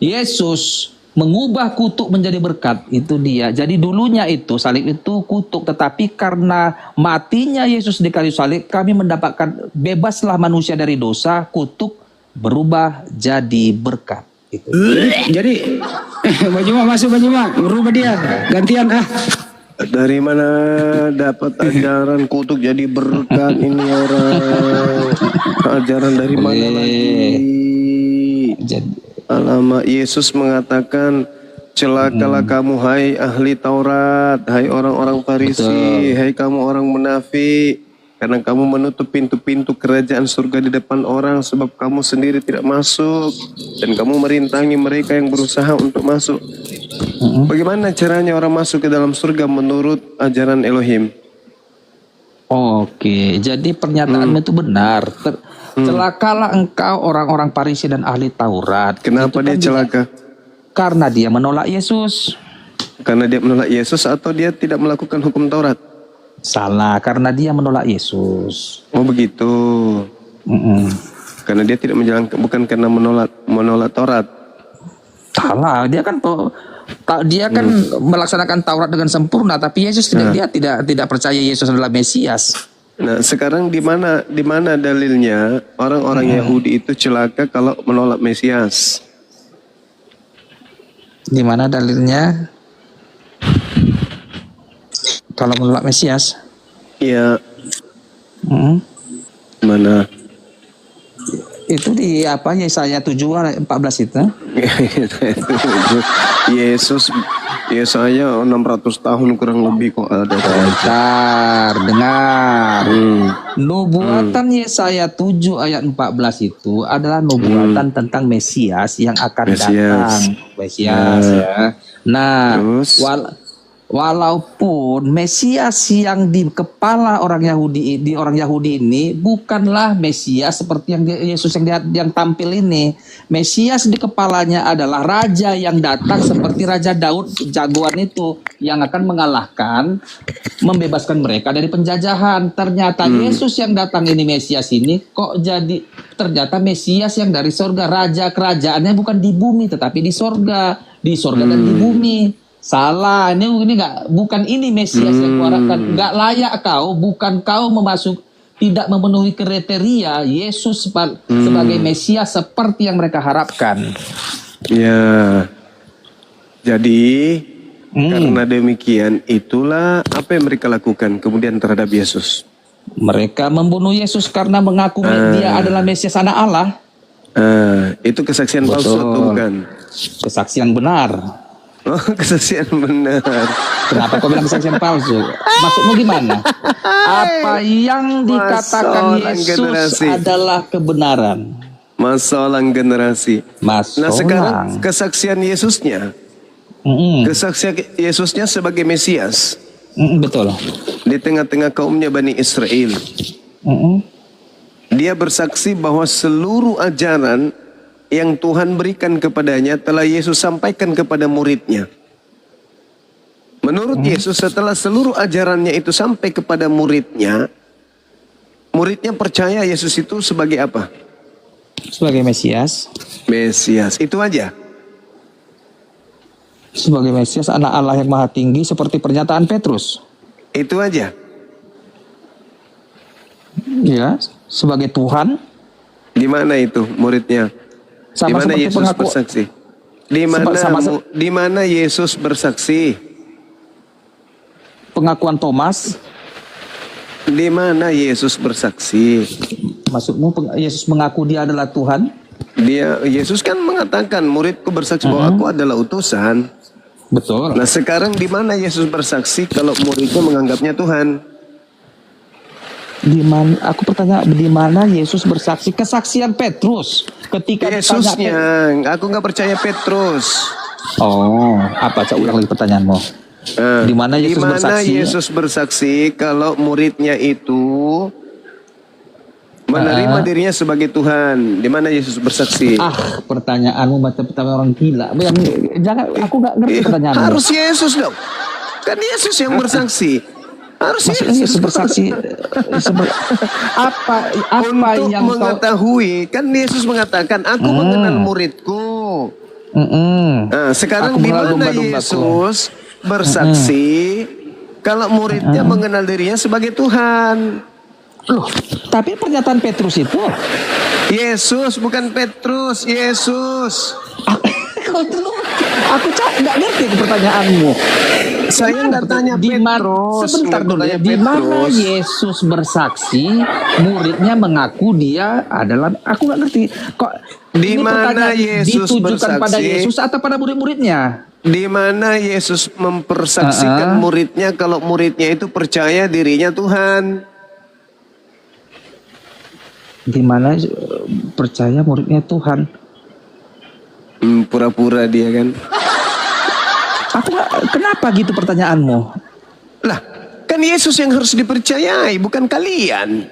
Yesus mengubah kutuk menjadi berkat, itu dia. Jadi dulunya itu salib itu kutuk, tetapi karena matinya Yesus di kayu salib, kami mendapatkan bebaslah manusia dari dosa, kutuk berubah jadi berkat. Itu. Jadi Baju Mak masuk, Baju Mak berubah dia gantian Dari mana dapat ajaran kutuk jadi berkat ini orang? Ajaran dari mana lagi? Jadi Alamak, Yesus mengatakan, celakalah kamu hai ahli Taurat, hai orang-orang Farisi, hai kamu orang munafik, karena kamu menutup pintu-pintu kerajaan surga di depan orang sebab kamu sendiri tidak masuk dan kamu merintangi mereka yang berusaha untuk masuk. Bagaimana caranya orang masuk ke dalam surga menurut ajaran Elohim? Oke, jadi pernyataanmu itu benar. Celakalah engkau orang-orang Farisi dan ahli Taurat. Kenapa Itu dia kan celaka? Karena dia menolak Yesus. Karena dia menolak Yesus atau dia tidak melakukan hukum Taurat? Salah, karena dia menolak Yesus. Oh begitu. Karena dia tidak menjalankan, bukan karena menolak Taurat. Salah, dia kan melaksanakan Taurat dengan sempurna, tapi Yesus dia tidak percaya Yesus adalah Mesias. Nah, sekarang di mana dalilnya orang-orang Yahudi itu celaka kalau menolak Mesias? Di mana dalilnya kalau menolak Mesias? Ya. Mana? Itu di apa Yesaya 7 ayat 14 itu. Yesus Yesaya 600 tahun kurang lebih kok ada. Bentar, dengar. Nubuatan Yesaya 7 ayat 14 itu adalah nubuatan tentang Mesias yang akan datang. Mesias ya. Nah, walaupun Mesias yang di kepala orang Yahudi ini bukanlah Mesias seperti yang Yesus yang tampil ini. Mesias di kepalanya adalah raja yang datang seperti Raja Daud jagoan itu yang akan mengalahkan, membebaskan mereka dari penjajahan. Ternyata Yesus yang datang ini, Mesias ini kok jadi ternyata Mesias yang dari sorga. Raja kerajaannya bukan di bumi tetapi di sorga dan di bumi. Salah, ini bukan ini Mesias yang kuharapkan. Nggak layak bukan kau tidak memenuhi kriteria Yesus sebagai Mesias seperti yang mereka harapkan. Ya, jadi karena demikian itulah apa yang mereka lakukan kemudian terhadap Yesus. Mereka membunuh Yesus karena mengaku dia adalah Mesias anak Allah. Itu kesaksian palsu atau bukan? Kesaksian benar. Oh, kesaksian benar. Kenapa kau bilang kesaksian palsu? Maksudmu gimana? Apa yang dikatakan Yesus adalah kebenaran? Masolang generasi. Nah sekarang kesaksian Yesusnya, kesaksian Yesusnya sebagai Mesias. Betul. Di tengah-tengah kaumnya Bani Israel. Dia bersaksi bahwa seluruh ajaran yang Tuhan berikan kepadanya telah Yesus sampaikan kepada muridnya. Menurut Yesus, setelah seluruh ajarannya itu sampai kepada muridnya, muridnya percaya Yesus itu sebagai apa? Sebagai Mesias. Mesias, itu aja. Sebagai Mesias, anak Allah yang maha tinggi seperti pernyataan Petrus. Itu aja. Ya, sebagai Tuhan. Di mana itu muridnya? Di mana Yesus bersaksi? Di mana Yesus bersaksi? Pengakuan Thomas. Di mana Yesus bersaksi? Maksudmu Yesus mengaku dia adalah Tuhan? Yesus kan mengatakan muridku bersaksi bahwa aku adalah utusan. Betul. Nah sekarang di mana Yesus bersaksi kalau muridnya menganggapnya Tuhan? Di mana? Aku bertanya di mana Yesus bersaksi? Kesaksian Petrus ketika Yesusnya. Aku nggak percaya Petrus. Oh, apa? Coba ulang lagi pertanyaanmu. Di mana Yesus bersaksi kalau muridnya itu menerima dirinya sebagai Tuhan? Di mana Yesus bersaksi? Pertanyaanmu macam orang gila. Jangan, aku nggak ngerti pertanyaanmu. Harus Yesus dong. Kan Yesus yang bersaksi. Harus Yesus bersaksi. Apa untuk yang mengetahui, kan Yesus mengatakan, aku mengenal muridku. Nah, sekarang Aku di mengenal mana domba-dombaku. Yesus bersaksi kalau muridnya mengenal dirinya sebagai Tuhan? Loh, tapi pernyataan Petrus itu Yesus bukan Petrus, Yesus. Kau dulu, aku nggak ngerti pertanyaanmu. Saya nggak tanya Petrus. Sebentar nggak dulu ya. tanya Di mana Petrus. Yesus bersaksi, muridnya mengaku dia adalah. Aku nggak ngerti. Kok Di ini mana pertanyaan Yesus ditujukan pada bersaksi? Yesus atau pada murid-muridnya? Di mana Yesus mempersaksikan muridnya kalau muridnya itu percaya dirinya Tuhan? Di mana percaya muridnya Tuhan? Pura-pura dia kan. Kenapa gitu pertanyaanmu? Lah, kan Yesus yang harus dipercayai, bukan kalian.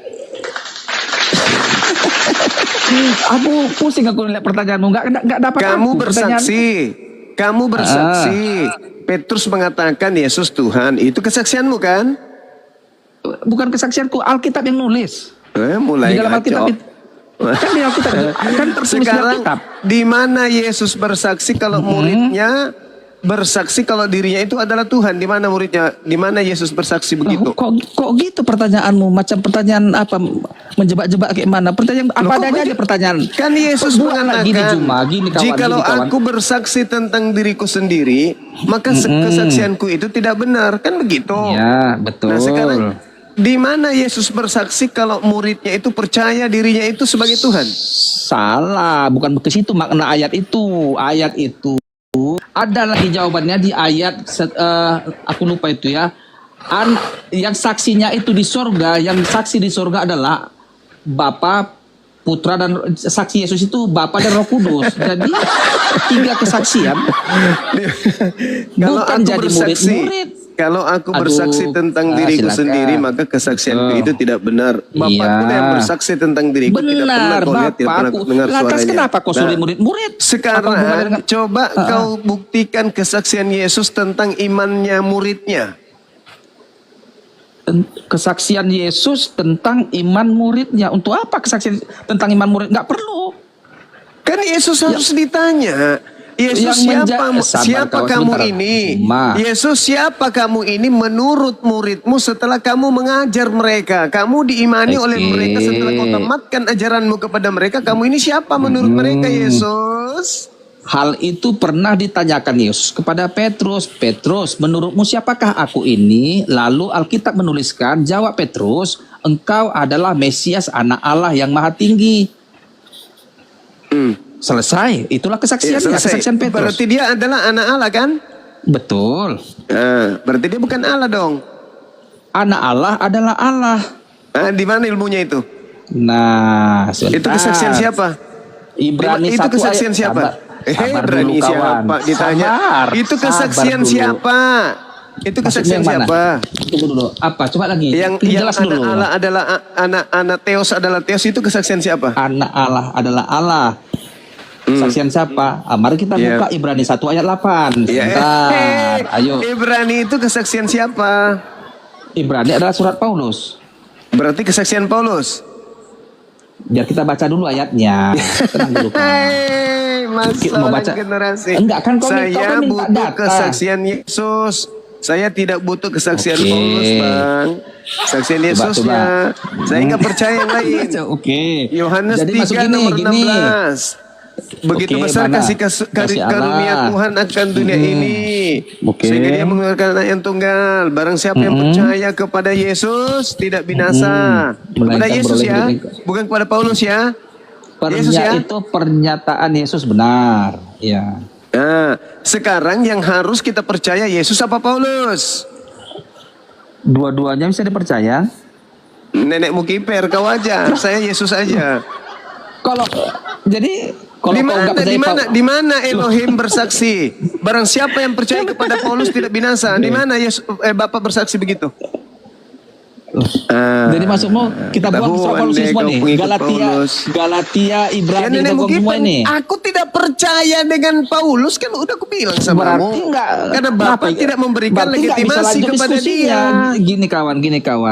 Aku pusing aku lihat pertanyaanmu. Nggak dapat. Kamu aku bersaksi. Kamu bersaksi. Petrus mengatakan Yesus Tuhan. Itu kesaksianmu kan? Bukan kesaksianku, Alkitab yang nulis. Mulai Di dalam Alkitab ngaco. itu. Kan di Alkitab kan tertulis di Sekarang Alkitab. di mana Yesus bersaksi kalau muridnya bersaksi kalau dirinya itu adalah Tuhan? Di mana muridnya? Di mana Yesus bersaksi begitu? Kok gitu pertanyaanmu? Macam pertanyaan apa? Menjebak-jebak kayak mana? Pertanyaan apa adanya aja pertanyaan. Kan Yesus Buatlah gini mengatakan, Juma, gini kawan, jikalau gini kawan. aku bersaksi tentang diriku sendiri, maka kesaksianku itu tidak benar. Kan begitu? Ya, betul. Nah sekarang di mana Yesus bersaksi kalau muridnya itu percaya dirinya itu sebagai Tuhan? Salah, bukan ke situ makna ayat itu. Ayat itu ada lagi jawabannya di ayat aku lupa itu ya. Yang saksinya itu di sorga, yang saksi di sorga adalah Bapa, Putra dan saksi Yesus itu Bapa dan Roh Kudus. Jadi 3 kesaksian. Kalau Bukan aku jadi bersaksi, murid-murid. kalau aku Aduh, bersaksi tentang diriku silakan. sendiri, maka kesaksianku itu tidak benar. Bapak Iya. pun yang bersaksi tentang diriku tidak pernah Benar, kau lihat, tidak pernah Bapakku. dengar Lantas suaranya. kenapa kau suruh Nah, murid-murid? Apa sekarang hubungannya dengan- coba kau buktikan kesaksian Yesus tentang imannya muridnya. Kesaksian Yesus tentang iman muridnya. Untuk apa kesaksian tentang iman murid? Nggak perlu. Kan Yesus harus ditanya. Yesus Yang siapa sabar, kawan, kamu sebentar. ini? Cuma. Yesus siapa kamu ini menurut muridmu setelah kamu mengajar mereka? Kamu diimani oleh mereka setelah kau tamatkan ajaranmu kepada mereka. Kamu ini siapa menurut mereka Yesus? Hal itu pernah ditanyakan Yesus kepada Petrus. Petrus, menurutmu siapakah aku ini? Lalu Alkitab menuliskan, jawab Petrus, engkau adalah Mesias, anak Allah yang maha tinggi. Selesai, itulah kesaksiannya, kesaksian Petrus. Berarti dia adalah anak Allah kan? Betul. Nah, berarti dia bukan Allah dong. Anak Allah adalah Allah. Di mana ilmunya itu? Nah, sebentar. Itu kesaksian siapa? Ibrani itu 1 kesaksian ayat. siapa? Sabar Ibrani dulu, kawan. siapa? Ditanya. Sabar, Itu kesaksian sabar dulu. siapa? Itu kesaksian Maksudnya yang siapa? Tunggu dulu. Apa? Coba lagi. Yang Jelas anak dulu. Allah adalah anak Theos adalah Theos, itu kesaksian siapa? Anak Allah adalah Allah. Kesaksian siapa? Mari kita Iya. buka Ibrani 1 ayat 8. Ya, Sebentar. Ayo. Ibrani itu kesaksian siapa? Ibrani adalah surat Paulus. Berarti kesaksian Paulus. Biar kita baca dulu ayatnya. Tenang dulu kan. Mau Masalah baca? generasi. Enggak, kan kau Saya minta butuh data. kesaksian Yesus. Saya tidak butuh kesaksian Oke. Paulus, Bang. Kesaksian Yesus coba. ya. Saya nggak percaya yang lain. Oke. Yohanes Jadi 3 masuk gini, nomor gini. 16. Begitu Oke, besar mana? kasih Kasih karunia Allah. Tuhan akan dunia ini. Oke. Sehingga dia mengeluarkan anak yang tunggal. Barang siapa yang percaya kepada Yesus tidak binasa. Kepada Melainkan Yesus beroleh ya. hidup. Bukan kepada Paulus ya. Yesus ya. Itu pernyataan Yesus benar. Ya. Nah, sekarang yang harus kita percaya Yesus apa Paulus? Dua-duanya bisa dipercaya. Nenekmu kiper kau aja. Saya Yesus aja. Kalau jadi kalau Di kau mana nggak percaya di mana Elohim bersaksi? Barang siapa yang percaya kepada Paulus tidak binasa. Di mana Yesus Bapak bersaksi begitu? Jadi maksudmu kita buang surah Paulus semua nih. Galatia, Ibrani, kita buang semua ini. Aku tidak percaya dengan Paulus, kan udah aku bilang sama kamu. Berarti enggak, karena Bapak tidak memberikan legitimasi kepada dia. Gini kawan.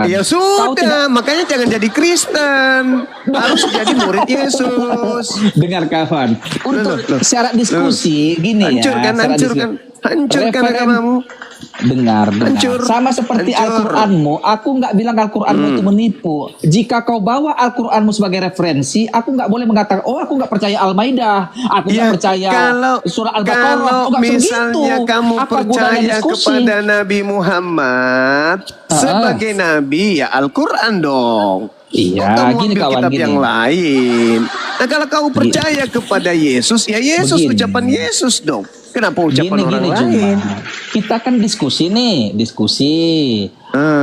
Ya sudah, makanya jangan jadi Kristen. Harus jadi murid Yesus. Dengar kawan, untuk syarat diskusi gini hancurkan agamamu. Dengar. Sama seperti Al-Quranmu, aku nggak bilang Al-Quranmu itu menipu. Jika kau bawa Al-Quranmu sebagai referensi, aku nggak boleh mengatakan, aku nggak percaya Al-Maidah, aku nggak percaya surah Al-Baqarah. Kalau misalnya kamu percaya kepada Nabi Muhammad sebagai Nabi, ya Al-Quran dong. Iya, gini kawan, kitab yang lain. Nah, kalau kau percaya kepada Yesus, ya Yesus, ucapan Yesus dong. Kenapa ucapan orang lain? Kita kan diskusi.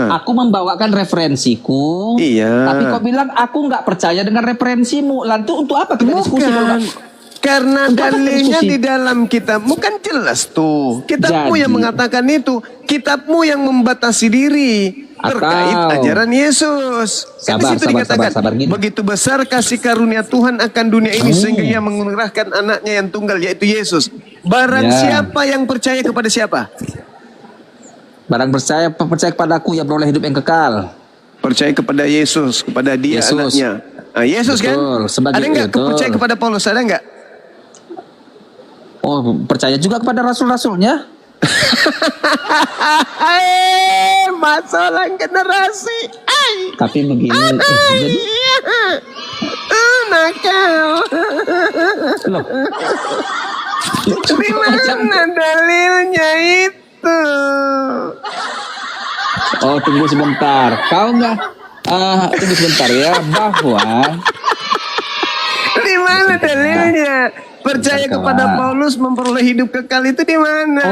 Aku membawakan referensiku. Iya. Tapi kau bilang aku nggak percaya dengan referensimu. Lalu untuk apa kita diskusi? Karena dalilnya di dalam kitabmu kan jelas tuh. Kitabmu yang mengatakan itu. Kitabmu yang membatasi diri terkait ajaran Yesus. Sabar. Begitu besar kasih karunia Tuhan akan dunia ini sehingga Ia mengerahkan anaknya yang tunggal, yaitu Yesus. Barang siapa yang percaya kepada siapa? Barang percaya kepadaku yang beroleh hidup yang kekal. Percaya kepada Yesus, kepada Dia anaknya. Nah, Yesus betul, kan? Ada nggak percaya kepada Paulus? Ada nggak? Oh, percaya juga kepada rasul-rasulnya? Masalah generasi. Tapi begini, jadi nakal. Loh. Di mana dalilnya itu? Oh, tunggu sebentar. Kau nggak? Tunggu sebentar ya, bahwa di mana dalilnya? Percaya kepada Paulus memperoleh hidup kekal itu di mana?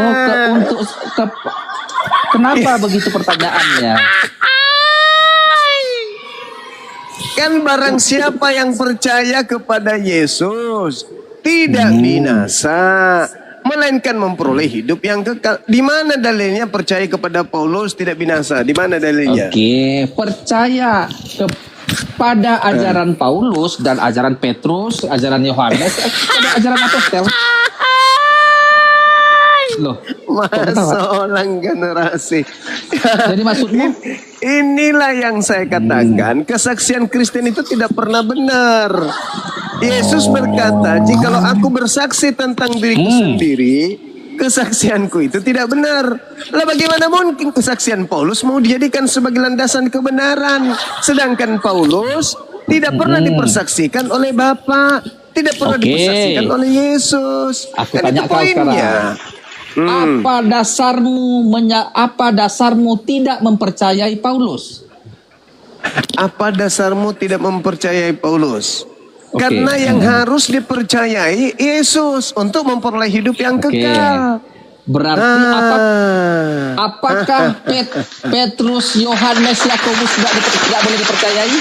Kenapa begitu pertanyaannya? Kan barang siapa yang percaya kepada Yesus tidak binasa, melainkan memperoleh hidup yang kekal. Di mana dalilnya percaya kepada Paulus tidak binasa? Di mana dalilnya? Oke, percaya pada ajaran Paulus dan ajaran Petrus, ajaran Yohanes, ajaran apostel. Loh, masalah generasi. Jadi maksudmu? Inilah yang saya katakan, kesaksian Kristen itu tidak pernah benar. Yesus berkata, jikalau aku bersaksi tentang diriku sendiri, kesaksianku itu tidak benar. Lah bagaimana mungkin kesaksian Paulus mau dijadikan sebagai landasan kebenaran? Sedangkan Paulus tidak pernah dipersaksikan oleh Bapa, tidak pernah dipersaksikan oleh Yesus. Aku tanya kau sekarang. Apa dasarmu tidak mempercayai Paulus? Apa dasarmu tidak mempercayai Paulus? Karena yang harus dipercayai Yesus untuk memperoleh hidup yang kekal. Berarti apakah Petrus, Yohanes, Yakobus tidak boleh dipercayai?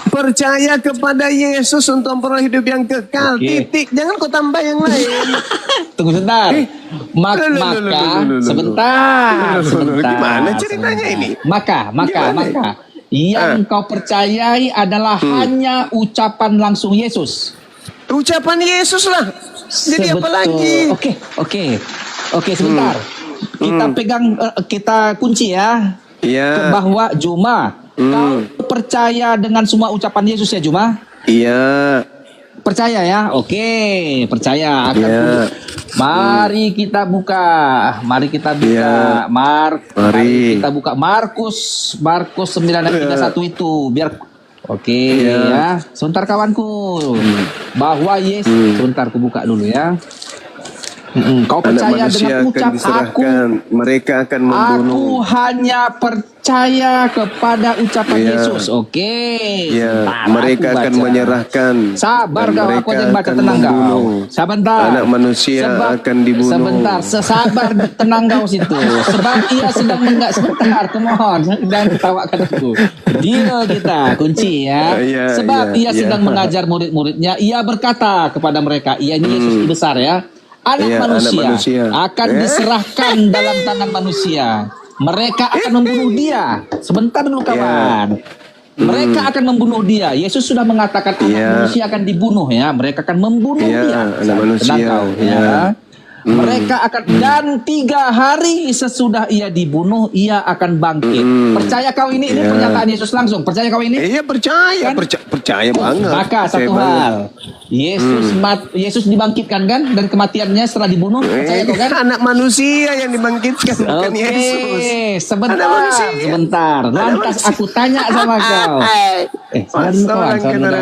Percaya kepada Yesus untuk memperoleh hidup yang kekal. Titik. Jangan kau tambah yang lain. Tunggu sebentar. Sebentar. Gimana ceritanya ini? Maka yang kau percayai adalah hanya ucapan langsung Yesus. Ucapan Yesus lah. Jadi apa lagi? Oke, sebentar. Kita pegang, kita kunci ya. Iya. Bahwa Juma, kau percaya dengan semua ucapan Yesus ya Juma? Iya. Percaya ya? Oke, percaya. Mari kita buka. Mari kita buka Markus 9 ayat 31 itu. Biar ya. Sebentar kawanku. Bahwa Yesus, sebentar aku buka dulu ya. Kau percaya dengan ucap mereka akan membunuh. Aku hanya percaya kepada ucapan Yesus. Mereka akan menyerahkan. Sabar kau, aku aja baca, tenang kau. Sebentar. Anak manusia akan dibunuh. Sebentar, sabar, tenang kau situ. Sebab ia sedang sebentar, kumohon, jangan ketawakan aku. Dia kita kunci ya. Sebab ia sedang mengajar murid-muridnya. Ia berkata kepada mereka, ia ini Yesus besar ya. Anak manusia akan diserahkan dalam tangan manusia. Mereka akan membunuh dia. Sebentar dulu kawan. Mereka akan membunuh dia. Yesus sudah mengatakan anak manusia akan dibunuh ya. Mereka akan membunuh dia. Anak manusia. Tenang kau, ya. Mereka akan dan 3 hari sesudah ia dibunuh ia akan bangkit. Percaya kau ini pernyataan Yesus langsung. Percaya kau ini? Iya percaya, percaya banget. Maka satu hal, Yesus dibangkitkan kan dan kematiannya setelah dibunuh. Percaya kau kan? Anak manusia yang dibangkitkan bukan Yesus. Sebentar. Lantas aku tanya sama kau.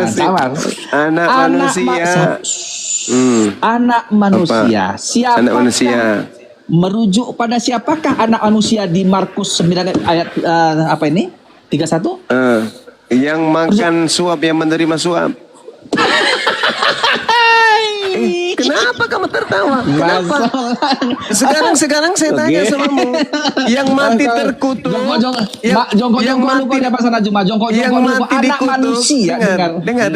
Sabar. Anak manusia. Anak manusia. Siapa? Anak manusia. Merujuk pada siapakah anak manusia di Markus 9 ayat apa ini? 31? Yang makan suap, yang menerima suap. Kenapa kamu tertawa? Kenapa? Sekarang saya tanya samamu. Yang mati terkutuk. Yang mati di pasar Juma. Yang mati dikutuk. Dengar.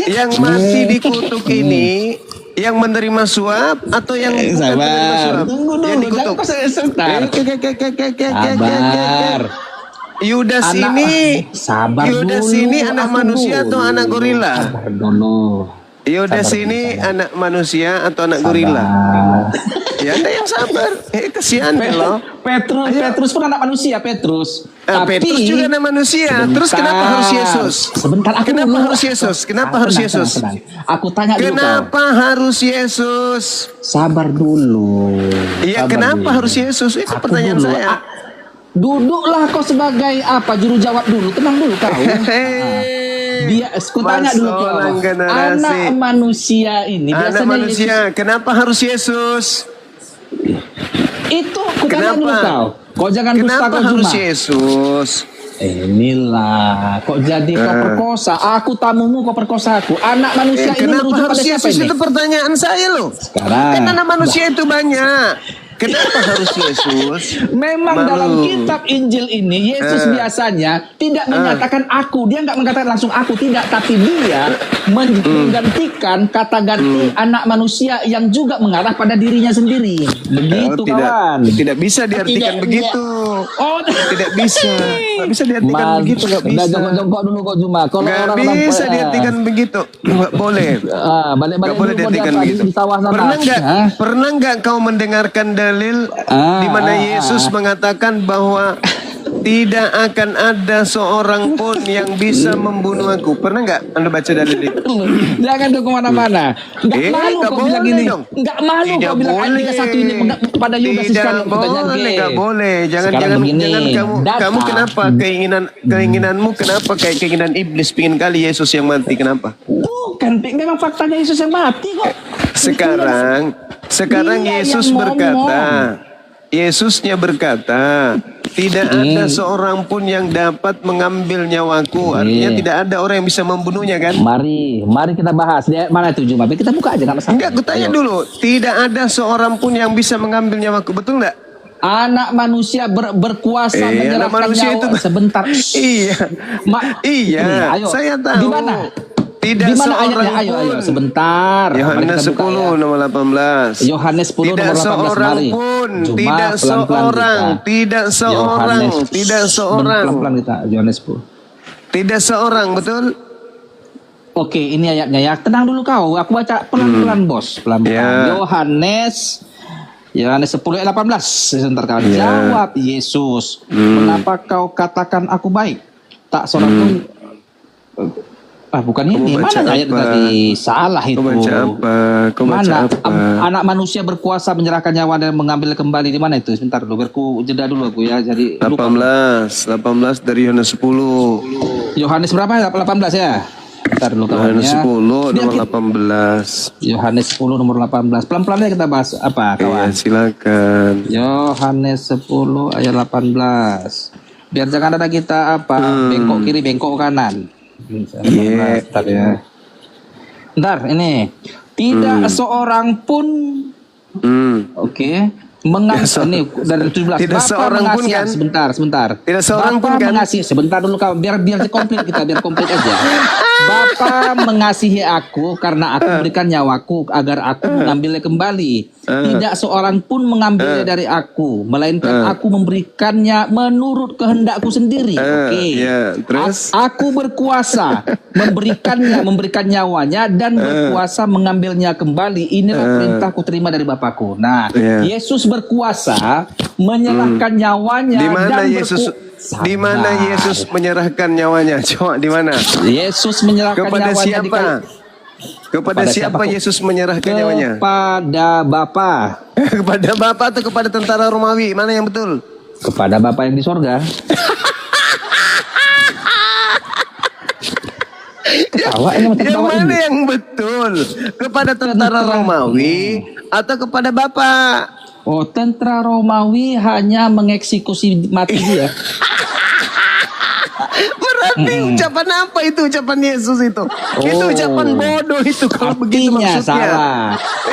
Yang mati dikutuk ini yang menerima suap atau yang bukan menerima suap? Yang dikutuk. Sabar. Yudas ini anak manusia atau anak gorila? Sabar dulu. Yudas ini anak manusia atau anak gorila? Ya ada yang sabar. Kesian loh. Petrus pun anak manusia, Petrus. Petrus juga anak manusia. Terus kenapa harus Yesus? Kenapa harus Yesus? Aku tanya dulu. Kenapa harus Yesus? Sabar dulu. Iya, kenapa harus Yesus? Itu pertanyaan saya. Duduklah kau sebagai apa? Juru jawab dulu. Tenang dulu kau. Dia, aku tanya dulu kau. Anak manusia ini. Anak manusia. Kenapa harus Yesus? Itu aku tanya dulu kau. Kau jangan dusta kau cuma. Harus Yesus? Inilah, kok jadi kau perkosa? Aku tamumu kau perkosa aku. Anak manusia ini merujuk pada siapa ini? Itu pertanyaan saya loh. Sekarang. Kan anak manusia itu banyak. Kenapa harus Yesus? Memang dalam kitab Injil ini Yesus biasanya tidak menyatakan aku. Dia nggak mengatakan langsung aku, tidak. Tapi dia menggantikan kata ganti anak manusia yang juga mengarah pada dirinya sendiri. Begitu kawan. Tidak bisa diartikan begitu. Tidak bisa. Nggak bisa diartikan begitu. Nggak bisa. Jongkok dulu kok cuma. Nggak bisa diartikan begitu. Nggak boleh. Balik-balik nggak boleh diartikan begitu. Pernah nggak kau mendengarkan dalil di mana Yesus mengatakan bahwa tidak akan ada seorang pun yang bisa membunuh aku? Pernah nggak Anda baca dalil itu? Jangan dong kemana-mana. Nggak malu kau bilang gini. Nggak malu kau bilang ayat 31 ini pada Yudas Iskariot. Nggak boleh. Jangan kamu kenapa keinginanmu kenapa kayak keinginan iblis pingin kali Yesus yang mati, kenapa? Bukan, memang faktanya Yesus yang mati kok. Sekarang Yesus berkata, Yesusnya berkata, tidak ada seorang pun yang dapat mengambil nyawaku. Artinya tidak ada orang yang bisa membunuhnya kan? Mari kita bahas. Mana itu Juma? Kita buka aja nggak masalah. Enggak, aku tanya dulu. Tidak ada seorang pun yang bisa mengambil nyawaku, betul nggak? Anak manusia berkuasa menyerahkan nyawa itu sebentar. Iya. Ayo. Saya tahu. Di mana? Tidak di mana seorang ayatnya? Ayo sebentar. Yohanes 10 nomor 18. Yohanes 10 tidak nomor 18. Seorang mari. pun, Cuma tidak seorang. Pelan-pelan kita. Yohanes 10. Tidak seorang, betul? Oke, ini ayatnya ya. Tenang dulu kau. Aku baca pelan-pelan, Bos. Pelan-pelan. Yohanes 10 ayat 18. Sebentar kau. Jawab Yesus. Kenapa kau katakan aku baik? Tak seorang pun. Bukan ini. Mana ayat tadi? Salah itu. Mana? Anak manusia berkuasa menyerahkan nyawa dan mengambil kembali. Di mana itu? Sebentar dulu. Jeda dulu aku ya. Jadi 18 dari Yohanes 10. Yohanes berapa? 18 ya? Bentar dulu kawannya. Yohanes 10 nomor 18. Yohanes 10 nomor 18. Pelan-pelan ya kita bahas apa kawan? Silakan. Yohanes 10 ayat 18. Biar jangan ada kita bengkok kiri, bengkok kanan. Bentar ya. Bentar ini. Tidak seorang pun ini dari 17. Tidak seorang pun kan? Sebentar. Tidak seorang pun kan? Sebentar dulu kawan, biar komplit kita, biar komplit aja. Bapa mengasihi aku karena aku berikan nyawaku agar aku mengambilnya kembali. Tidak seorang pun mengambilnya dari aku, melainkan aku memberikannya menurut kehendakku sendiri. Oke. Ya, terus Aku berkuasa memberikan nyawanya dan berkuasa mengambilnya kembali. Inilah perintahku terima dari Bapakku. Nah, Ya. Yesus berkuasa menyerahkan nyawanya di mana dan Yesus di mana Yesus menyerahkan nyawanya? Coba di mana? Yesus menyerahkan Kepada nyawanya siapa? Kepada siapa siapa? Yesus menyerahkan nyawanya? kepada Bapa, Kepada Bapa atau kepada tentara Romawi? Mana yang betul? kepada Bapa yang di sorga. Ketawa ini macam Yang ketawa mana ini. yang betul? Kepada tentara Romawi atau kepada Bapa? Oh, tentara Romawi hanya mengeksekusi mati dia. Berarti ucapan apa itu ucapan Yesus itu? Itu ucapan bodoh itu kalau begitu Artinya maksudnya. salah.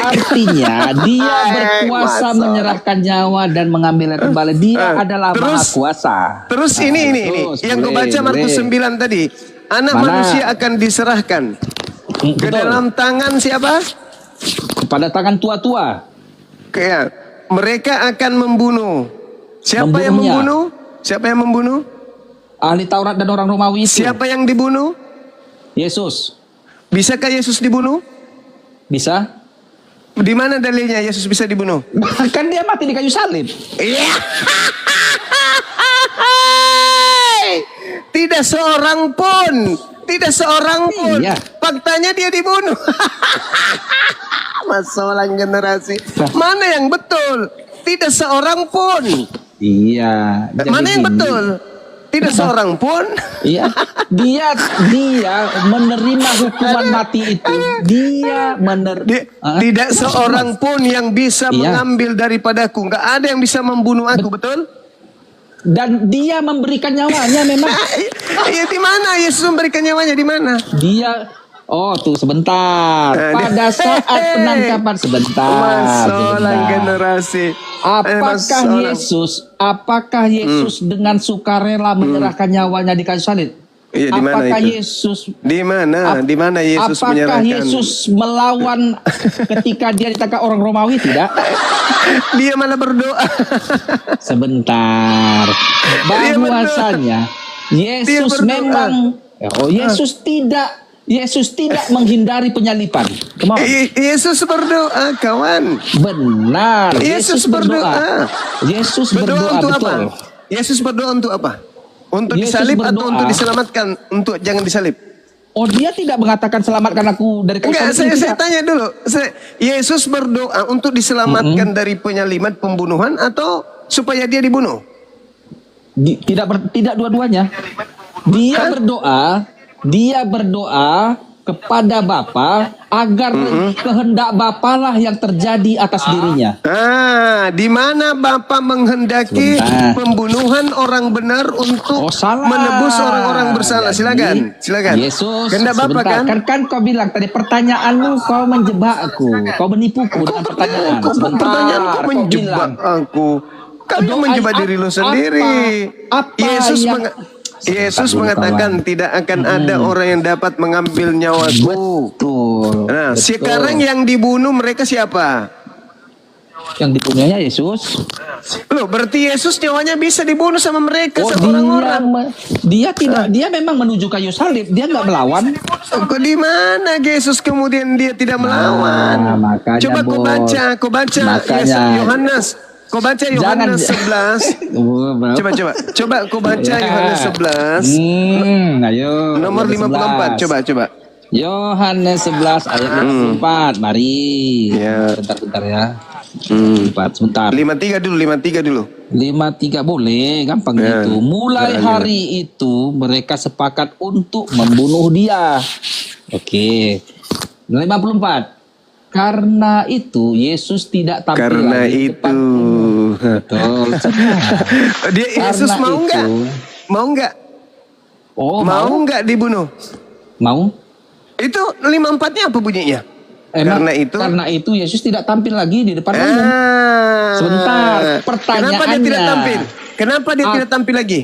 Artinya dia berkuasa Masa. menyerahkan nyawa dan mengambilnya kembali. Dia adalah terus- maha kuasa. Terus ini terus, yang gue boleh, baca Markus boleh. 9 tadi. Anak Mana? manusia akan diserahkan ke Betul. dalam tangan siapa? Kepada tangan tua-tua. Kayak mereka akan membunuh. Siapa yang Membunuhnya. membunuh? Siapa yang membunuh? Ahli Taurat dan orang Romawi itu. Siapa yang dibunuh? Yesus. Bisakah Yesus dibunuh? Bisa? Di mana dalilnya Yesus bisa dibunuh? Kan dia mati di kayu salib. Iya. Tidak seorang pun. Tidak seorang pun. Iya. Faktanya dia dibunuh. Masalah generasi. Mana yang betul? Tidak seorang pun. Iya. Jadi Mana yang gini. betul? Tidak seorang pun. Iya, dia menerima hukuman mati itu. Dia Tidak seorang pun yang bisa Iya. mengambil daripadaku. Nggak ada yang bisa membunuh aku, betul? Dan dia memberikan nyawanya memang. Iya, di mana Yesus memberikan nyawanya? Di mana? Dia tuh sebentar. Pada saat penangkapan sebentar. Masalah generasi. Apakah Yesus dengan sukarela menyerahkan nyawanya di kayu salib? Iya, di mana Apakah itu? Yesus Di mana? Di mana Yesus Apakah menyerahkan? Yesus melawan ketika dia ditangkap orang Romawi? Tidak. Dia malah berdoa. Sebentar. Bahwasanya Yesus berdoa. memang Yesus tidak menghindari penyalipan. Come on. Yesus berdoa, kawan. Benar. Yesus berdoa. Yesus Berdoa berdoa untuk betul. apa? Yesus berdoa untuk apa? Untuk Yesus disalib atau berdoa. untuk diselamatkan? Untuk jangan disalib. Oh, dia tidak mengatakan selamatkan aku dari kayu Enggak, salib. saya tanya dulu. Yesus berdoa untuk diselamatkan dari penyaliman, pembunuhan, atau supaya dia dibunuh? Tidak dua-duanya. Dia berdoa kepada Bapa agar kehendak Bapa lah yang terjadi atas dirinya. Di mana Bapa menghendaki Sebentar. pembunuhan orang benar untuk Salah. menebus orang-orang bersalah. Silakan, silakan. Yesus, Kehendak Bapa sebentar. kan? Kau bilang tadi pertanyaanmu kau menjebakku, kau menipuku dengan pertanyaan. Pertanyaan kau Kau menjebak bilang, aku. Kau yang menjebak diri lu sendiri. apa Yesus mengatakan tidak akan ada orang yang dapat mengambil nyawaku. Betul. Nah, betul. sekarang yang dibunuh mereka siapa? Yang dipunyainya Yesus. Loh, berarti Yesus nyawanya bisa dibunuh sama mereka, sama dia orang-orang. dia memang menuju kayu salib, dia nggak melawan. Kok di mana Yesus kemudian dia tidak melawan? Makanya, Coba kau baca Makanya. Yohanes. Kau baca Yohanes 11. Coba kau baca Yohanes 11. Ayo. Nomor 54. Coba. Yohanes 11 ayat 54. Mari. Ya. Bentar ya. 54 sebentar. 53 dulu. 53 boleh, gampang Ya. gitu. Mulai hari itu mereka sepakat untuk membunuh dia. Oke. 54. Karena itu Yesus tidak tampil Karena lagi itu. Betul. Yesus Karena mau nggak? itu. Mau nggak? Mau nggak dibunuh? Mau? Itu 54-nya apa bunyinya? Karena itu Yesus tidak tampil lagi di depan umum. Sebentar, Kenapa dia tidak pertanyaannya. tampil? Kenapa dia tidak tampil lagi?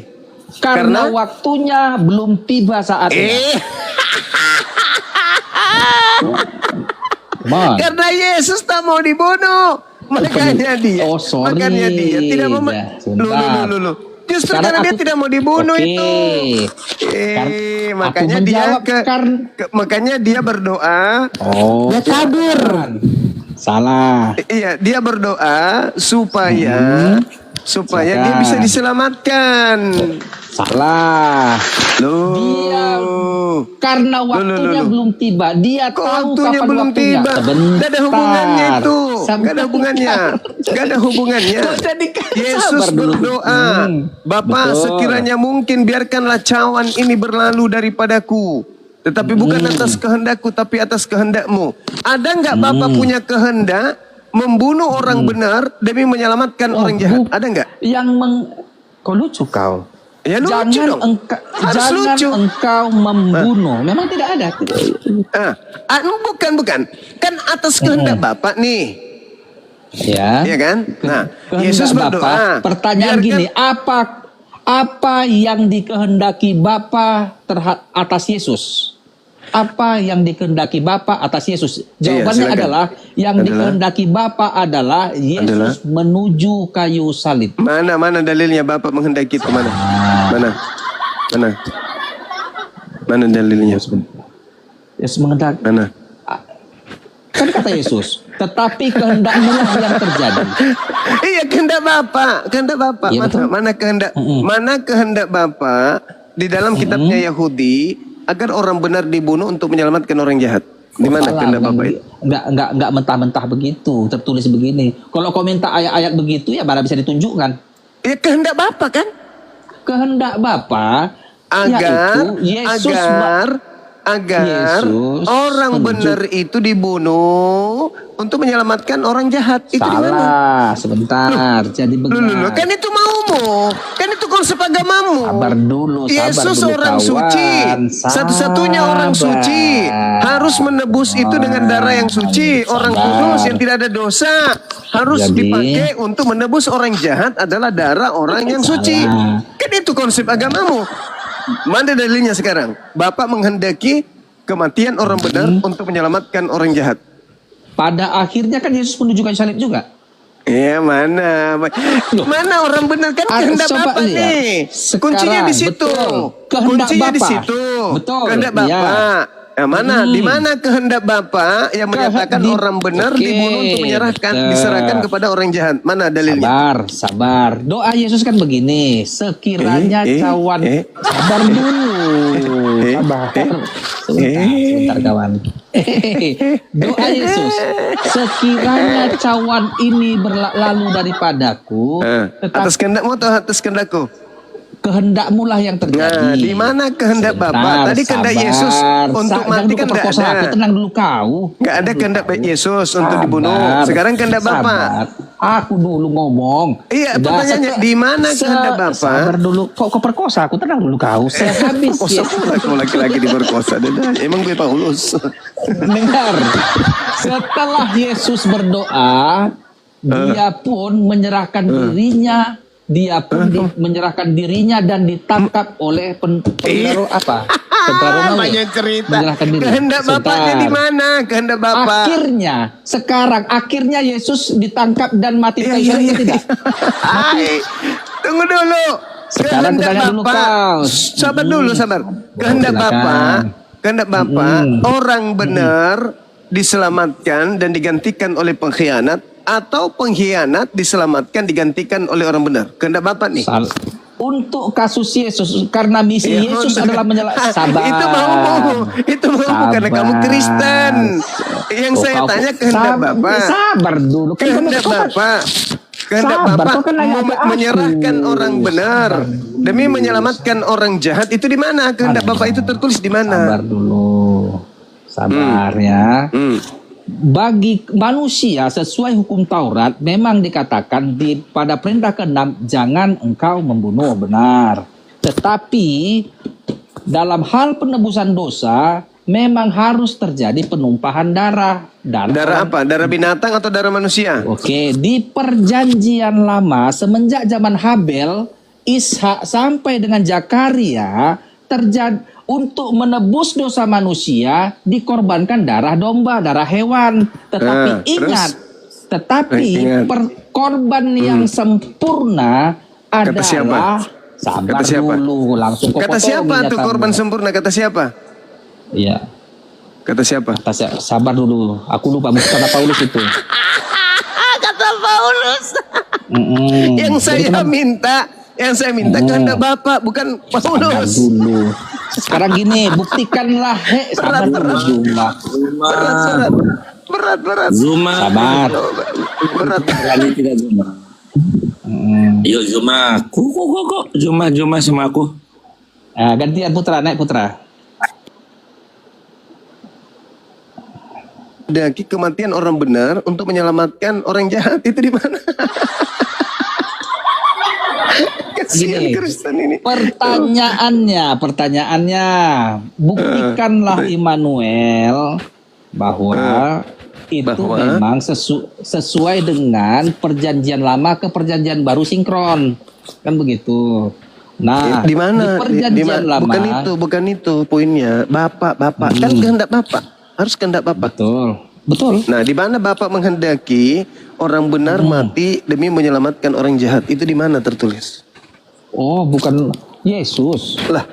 Karena waktunya belum tiba saatnya. Man. Karena Yesus tak mau dibunuh. Makanya dia. Oh, sorry. Makanya dia tidak mau. Sebentar. Lu. Justru Sekarang karena dia tidak mau dibunuh Oke. itu. Makanya aku dia menjawab makanya dia berdoa. Oh. Dia kabur. Salah. Iya, dia berdoa supaya dia bisa diselamatkan. Salah. Loh. Dia karena waktunya belum tiba. Dia Kok tahu waktunya kapan belum waktunya. tiba? Sebentar. Gak ada hubungannya itu. Sabar. Gak ada hubungannya. Gak ada hubungannya. Kok jadi Yesus sabar dulu. berdoa, Bapa Betul. sekiranya mungkin biarkanlah cawan ini berlalu daripadaku. Tetapi bukan atas kehendakku, tapi atas kehendakmu. Ada nggak Bapa punya kehendak membunuh orang benar demi menyelamatkan orang jahat? Ada nggak? Kau lucu kau. Ya lucu dong. Harus lucu. Engkau membunuh. Memang tidak ada. Bukan. Kan atas kehendak Bapak nih. Ya. Iya kan? Nah, Kehendak Yesus Bapa. berdoa. Pertanyaan biarkan- gini, apa yang dikehendaki Bapa atas Yesus? Apa yang dikehendaki Bapa atas Yesus? Jawabannya silakan. adalah yang dikehendaki Bapa adalah Yesus menuju kayu salib. Mana dalilnya Bapak menghendaki itu mana? Mana dalilnya? Yesus menghendaki. Mana? Kan kata Yesus, tetapi kehendakmu lah yang terjadi. Iya, kehendak Bapak. Iya, betul. Mana kehendak Bapak di dalam kitabnya Yahudi agar orang benar dibunuh untuk menyelamatkan orang jahat. Di mana kehendak Bapak itu? Enggak mentah-mentah begitu, tertulis begini. Kalau kau minta ayat-ayat begitu ya mana bisa ditunjukkan. Ya kehendak Bapak kan? Kehendak Bapa Agar yaitu Yesus Yesus orang menuju- benar itu dibunuh untuk menyelamatkan orang jahat. Itu di mana? Salah, sebentar. Jadi begini. Kan itu maumu. Kan itu konsep agamamu. Sabar dulu, Yesus orang kawan. suci. Satu-satunya orang suci. Harus menebus itu dengan darah yang suci. Orang kudus yang tidak ada dosa. Harus Jadi- dipakai untuk menebus orang jahat adalah darah orang yang suci. Kan itu konsep agamamu. Mana dalilnya sekarang? Bapak menghendaki kematian orang benar untuk menyelamatkan orang jahat. Pada akhirnya kan Yesus menunjukkan salib juga. Ya mana orang benar kan kehendak coba Bapak lihat. nih. Sekarang, Kuncinya di situ. betul. Kehendak Kuncinya di Bapa. situ. Betul, Kehendak iya. Bapak. Yang mana? Di mana kehendak Bapak yang menyatakan orang benar Oke, dibunuh untuk diserahkan kepada orang jahat? Mana dalilnya? Sabar. Doa Yesus kan begini, sekiranya cawan sabar dulu. Sebentar kawan. Doa Yesus, sekiranya cawan ini berlalu daripadaku, Atas kehendakmu atau atas kehendakku? kehendakmu lah yang terjadi. Nah, di mana kehendak Bapak? Tadi kehendak Yesus untuk mati kan enggak Aku ada. tenang dulu kau. Enggak ada kehendak Yesus untuk dibunuh. Sekarang kehendak Bapak. Aku dulu ngomong. Iya, pertanyaannya di mana kehendak Bapak? Sabar dulu. Kok perkosa? Aku tenang dulu kau. Sehabis Kau laki-laki diperkosa. Emang gue Paulus. dengar. Setelah Yesus berdoa, dia pun menyerahkan dirinya. Dia pun menyerahkan dirinya dan ditangkap oleh tentara Romawi. Banyak cerita. Menyerahkan diri. Kehendak Bapaknya di mana? Kehendak Bapak. Akhirnya Yesus ditangkap dan mati kayu salib tidak? Hai, tunggu dulu. Sekarang Kehendak tanya dulu Bapak. kau. Sabar dulu, sabar. Kehendak Bapak, orang benar diselamatkan dan digantikan oleh pengkhianat, atau pengkhianat diselamatkan digantikan oleh orang benar. Kehendak Bapak nih. Untuk kasus Yesus, karena misi Yesus adalah sabar. Itu mau karena kamu Kristen. Yang saya tanya kehendak Bapak. Sabar dulu. Kehendak Bapak. Kehendak Bapak menyerahkan orang benar demi menyelamatkan orang jahat itu di mana? Kehendak Bapak itu tertulis di mana? Sabar dulu. Sabar ya. Bagi manusia sesuai hukum Taurat memang dikatakan pada perintah ke-6 jangan engkau membunuh, benar. Tetapi dalam hal penebusan dosa memang harus terjadi penumpahan darah. Darah apa? Darah binatang atau darah manusia? Oke, di perjanjian lama semenjak zaman Habel, Ishak sampai dengan Zakaria terjadi untuk menebus dosa manusia dikorbankan darah domba, darah hewan. Tetapi ingat, korban yang sempurna Kata siapa? adalah sabar Kata siapa? dulu, langsung Kata siapa tuh korban sempurna? Kata siapa? Iya, Kata siapa? sabar dulu. Aku lupa kata Paulus itu. Kata Paulus. Yang saya minta kehendak Bapak, bukan Sabar Paulus. dulu. Sekarang gini, buktikanlah. Sabar dulu Zuma. Berat. Zuma. Sabar. Berat. Yuk Zuma. Kok. Zuma sama aku. Nah, gantian Putra, naik Putra. Daki kematian orang benar untuk menyelamatkan orang jahat itu di mana? Kasihan Gini, Kristen ini. Pertanyaannya, buktikanlah Immanuel bahwa itu memang sesuai dengan perjanjian lama ke perjanjian baru sinkron, kan begitu. Nah, Di mana? Di perjanjian lama. Bukan itu poinnya. Bapak kan kehendak Bapak. Harus kehendak Bapak. Betul. Nah, di mana Bapak menghendaki orang benar mati demi menyelamatkan orang jahat? Itu di mana tertulis? Oh, bukan Yesus. Lah,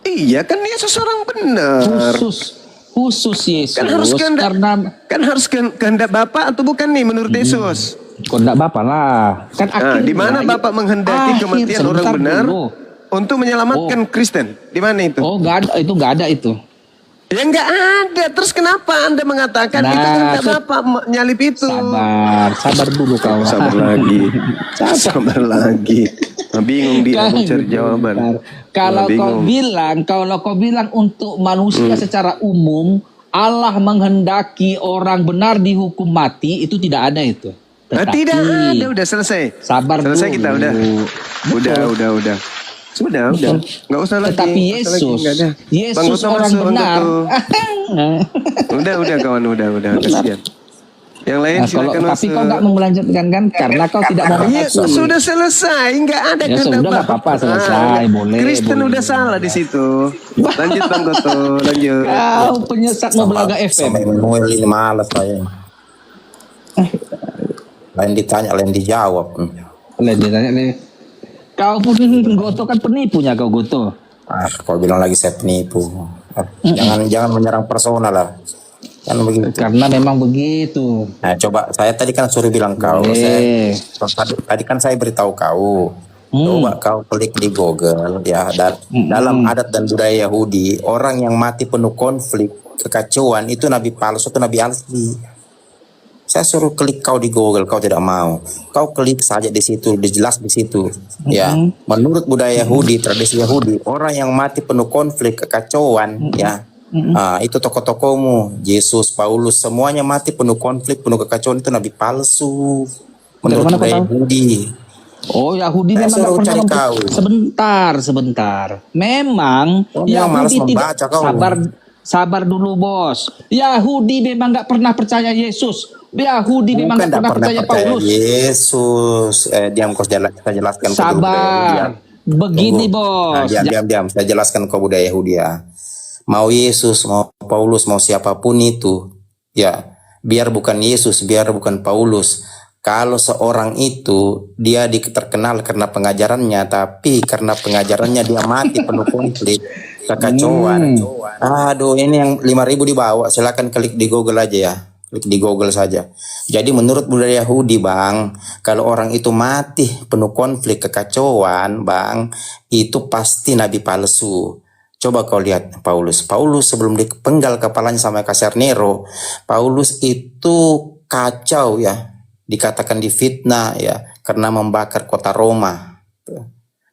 iya kan Yesus orang benar. Khusus Yesus. Kan harus kehendak Bapak atau bukan nih menurut Yesus? Kehendak Bapak lah. Kan akhirnya. Di mana Bapak menghendaki kematian orang benar untuk menyelamatkan Kristen? Di mana itu? Oh, nggak ada itu. Ya nggak ada. Terus kenapa Anda mengatakan itu kehendak Bapak nyalip itu? Sabar dulu kau. Sabar lagi. Bingung dia mau cari jawaban. Kalau kau bilang untuk manusia secara umum Allah menghendaki orang benar dihukum mati, itu tidak ada itu. Tidak ada, udah selesai. Sabar selesai dulu. Kita udah. Sudah. Nggak usah lagi. Tetapi Yesus orang benar. Udah kawan, udah kasihan. Yang lain silakan tapi kau nggak mau melanjutkan kan? Karena kau tidak mau mengakui. Sudah selesai, nggak ada sudah nggak apa-apa, selesai, boleh. Kristen udah salah di situ. Lanjut Bang Goto, lanjut. Kau penyesat mau belaga FM. Sama Emmanuel ini malas saya. Lain ditanya, lain dijawab. Lain ditanya nih. Kau pun Goto kan penipunya kau Goto. Kau bilang lagi saya penipu. Jangan menyerang personal lah. Kan begitu. Karena memang begitu. Nah, coba saya tadi kan suruh bilang kau. Tadi kan saya beritahu kau. Coba kau klik di Google ya. Dalam adat dan budaya Yahudi, orang yang mati penuh konflik, kekacauan itu nabi palsu atau nabi asli. Saya suruh klik kau di Google, kau tidak mau. Kau klik saja di situ, dijelas di situ. Ya, menurut budaya Yahudi, tradisi Yahudi, orang yang mati penuh konflik, kekacauan, ya, itu tokoh-tokohmu, Yesus, Paulus, semuanya mati penuh konflik, penuh kekacauan itu nabi palsu. Menurut budaya Yahudi. Oh, Yahudi memang nggak pernah. Sebentar. Memang Yahudi tidak sabar dulu bos. Yahudi memang nggak pernah percaya Yesus. Yahudi memang nggak pernah percaya Paulus. Yesus, diam kau jelaskan. Sabar. Begini bos. Diam. Saya jelaskan kau budaya Yahudi ya. Mau Yesus, mau Paulus, mau siapapun itu, ya biar bukan Yesus, biar bukan Paulus. Kalau seorang itu dia terkenal karena pengajarannya, tapi karena pengajarannya dia mati penuh konflik, kekacauan. Aduh, ini yang 5.000 dibawa. Silakan klik di Google aja ya. Klik di Google saja. Jadi menurut budaya Yahudi, Bang, kalau orang itu mati penuh konflik, kekacauan, Bang, itu pasti nabi palsu. Coba kau lihat Paulus sebelum dipenggal kepalanya sama Kaisar Nero, Paulus itu kacau ya, dikatakan difitnah ya, karena membakar kota Roma.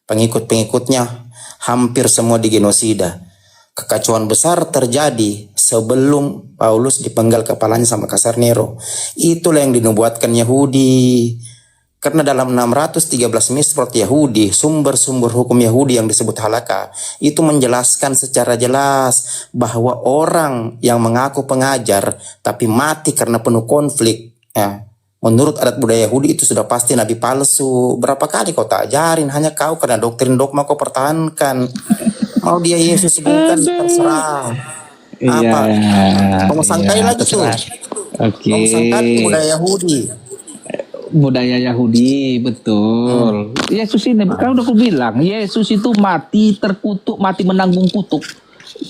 Pengikut-pengikutnya hampir semua digenosida. Kekacauan besar terjadi sebelum Paulus dipenggal kepalanya sama Kaisar Nero. Itulah yang dinubuatkan Yahudi. Karena dalam 613 Misrot Yahudi, sumber-sumber hukum Yahudi yang disebut halakha, itu menjelaskan secara jelas bahwa orang yang mengaku pengajar tapi mati karena penuh konflik, ya, menurut adat budaya Yahudi itu sudah pasti nabi palsu. Berapa kali kau tak ajarin, hanya kau karena doktrin dogma kau pertahankan. Mau dia Yesus bukan terserah. Iya. Apa? Kamu sangkai Iya, lagi tuh. terserah. Oke. Kamu sangkai budaya Yahudi. Budaya Yahudi, betul. Yesus ini, kan udah aku bilang, Yesus itu mati terkutuk, mati menanggung kutuk.